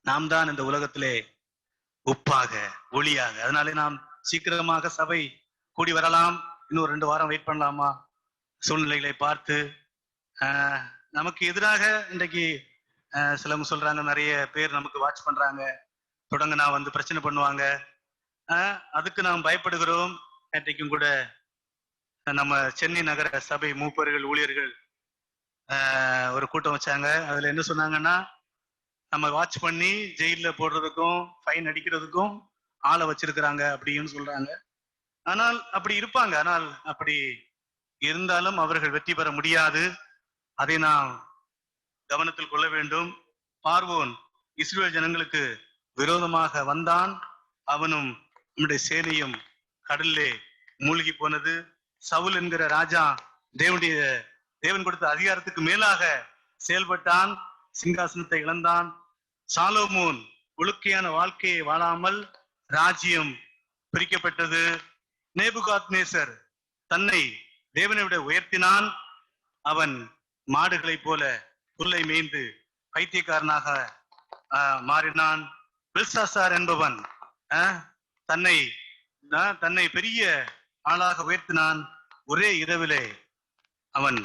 நாம் தான் இந்த உலகத்திலே உப்பாக, ஒளியாக. அதனாலே நாம் சீக்கிரமாக சபை கூடி வரலாம். இன்னும் 2 வாரம் வெயிட் பண்ணலாமா? சூழ்நிலைகளை பார்த்து நமக்கு எதிராக இன்றைக்கு சிலவங்க சொல்றாங்க, நிறைய பேர் நமக்கு வாட்ச் பண்றாங்க, தொடங்கினா பிரச்சனை பண்ணுவாங்க. அதுக்கு நாம் பயப்படுகிறோம். நேற்றைக்கும் கூட நம்ம சென்னை நகர சபை மூப்பர்கள், ஊழியர்கள் ஒரு கூட்டம் வச்சாங்க. அதுல என்ன சொன்னாங்கன்னா, நம்ம வாட்ச் பண்ணி ஜெயில போடுறதுக்கும் ஃபைன் அடிக்கிறதுக்கும் ஆளை வச்சிருக்கிறாங்க அப்படின்னு சொல்றாங்க. ஆனால் அப்படி இருப்பாங்க. ஆனால் அப்படி இருந்தாலும் அவர்கள் வெற்றி பெற முடியாது. அதை நாம் கவனத்தில் கொள்ள வேண்டும். பார்வோன் இஸ்ரவேல் ஜனங்களுக்கு விரோதமாக வந்தான். அவனும் நம்முடைய சேனையும் கடலிலே மூழ்கி போனது. சவுல் என்கிற ராஜா தேவன் கொடுத்த அதிகாரத்துக்கு மேலாக செயல்பட்டான், சிங்காசனத்தை இழந்தான். சாலோமோன் ஒழுக்கையான வாழ்க்கையை வாழாமல் ராஜ்யம் பிரிக்கப்பட்டது. நேபுகாத்நேசர் தன்னை தேவனை விட உயர்த்தினான். அவன் மாடுகளை போல புல்லை மேய்ந்து பைத்தியக்காரனாக மாறினான். பெல்சாசார் என்பவன் தன்னை பெரிய ஆளாக உயர்த்தினான். ஒரே இரவிலே அவன்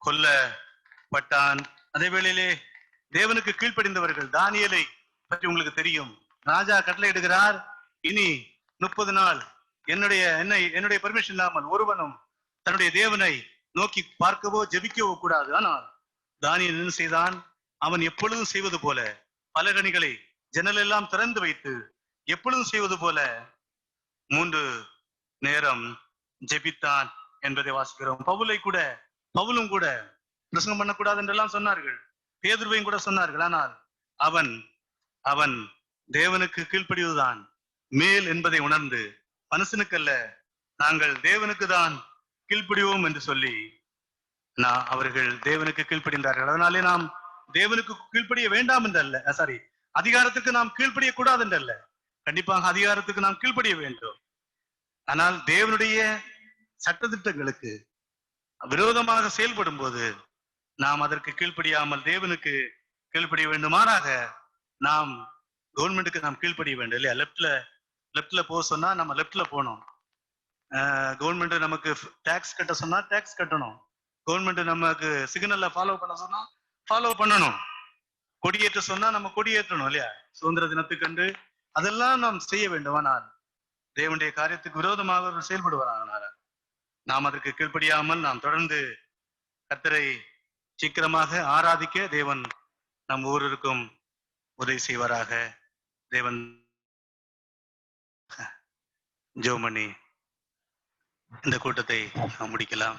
கொல்லப்பட்டான். அதே வேளையிலே தேவனுக்கு கீழ்ப்படிந்தவர்கள், தானியேலை பற்றி உங்களுக்கு தெரியும். ராஜா கட்டளை இடுகிறார், இனி 30 நாள் என்னுடைய பர்மிஷன் இல்லாமல் ஒருவனும் தன்னுடைய தேவனை நோக்கி பார்க்கவோ ஜெபிக்கவோ கூடாது. ஆனால் தானியேல் என்ன செய்தான்? அவன் எப்பொழுதும் செய்வது போல பலகணிகளை ஜன்னல் எல்லாம் திறந்து வைத்து எப்பொழுதும் செய்வது போல 3 நேரம் ஜெபித்தான் என்பதை வாசிக்கிறோம். பவுலும் கூட பிரசங்கம் பண்ணக்கூடாது என்றெல்லாம் சொன்னார்கள். பேதுருவையும் கூட சொன்னார்கள். ஆனால் அவன் தேவனுக்கு கீழ்ப்படிவதுதான் மேல் என்பதை உணர்ந்து, மனுஷனுக்கல்ல நாங்கள் தேவனுக்கு தான் கீழ்ப்படிவோம் என்று சொல்லி அவர்கள் தேவனுக்கு கீழ்ப்படிந்தார்கள். அதனாலே நாம் தேவனுக்கு கீழ்ப்படிய வேண்டாம் என்றல்ல, அதிகாரத்துக்கு நாம் கீழ்ப்படிய கூடாது என்றல்ல, கண்டிப்பாக அதிகாரத்துக்கு நாம் கீழ்ப்படிய வேண்டும். ஆனால் தேவனுடைய சட்டதிட்டங்களுக்கு விரோதமாக செயல்படும் போது நாம் அதற்கு கீழ்ப்படியாமல் தேவனுக்கு கீழ்ப்படிய வேண்டும். மாறாக நாம் கவர்மெண்ட்டுக்கு நாம் கீழ்ப்படிய வேண்டும் இல்லையா? லெப்ட்ல போக சொன்னா நம்ம லெப்ட்ல போகணும். கவர்மெண்ட் நமக்கு டாக்ஸ் கட்ட சொன்னா டாக்ஸ் கட்டணும். கவர்மெண்ட் நமக்கு சிக்னல்ல ஃபாலோ பண்ண சொன்னா ஃபாலோ பண்ணணும். கொடியேற்ற சொன்னா நம்ம கொடியேற்றணும் இல்லையா? சுதந்திர தினத்துக்கண்டு அதெல்லாம் நாம் செய்ய வேண்டும். ஆனால் தேவனுடைய காரியத்துக்கு விரோதமாக செயல்படுவார்கள். நாம் அதற்கு கீழ்ப்படியாமல் நாம் தொடர்ந்து கர்த்தரை சீக்கிரமாக ஆராதிக்க தேவன் நம் ஒவ்வொருவருக்கும் உதவி செய்வாராக. தேவன் ஜெபம் பண்ணி இந்த கூட்டத்தை முடிக்கலாம்.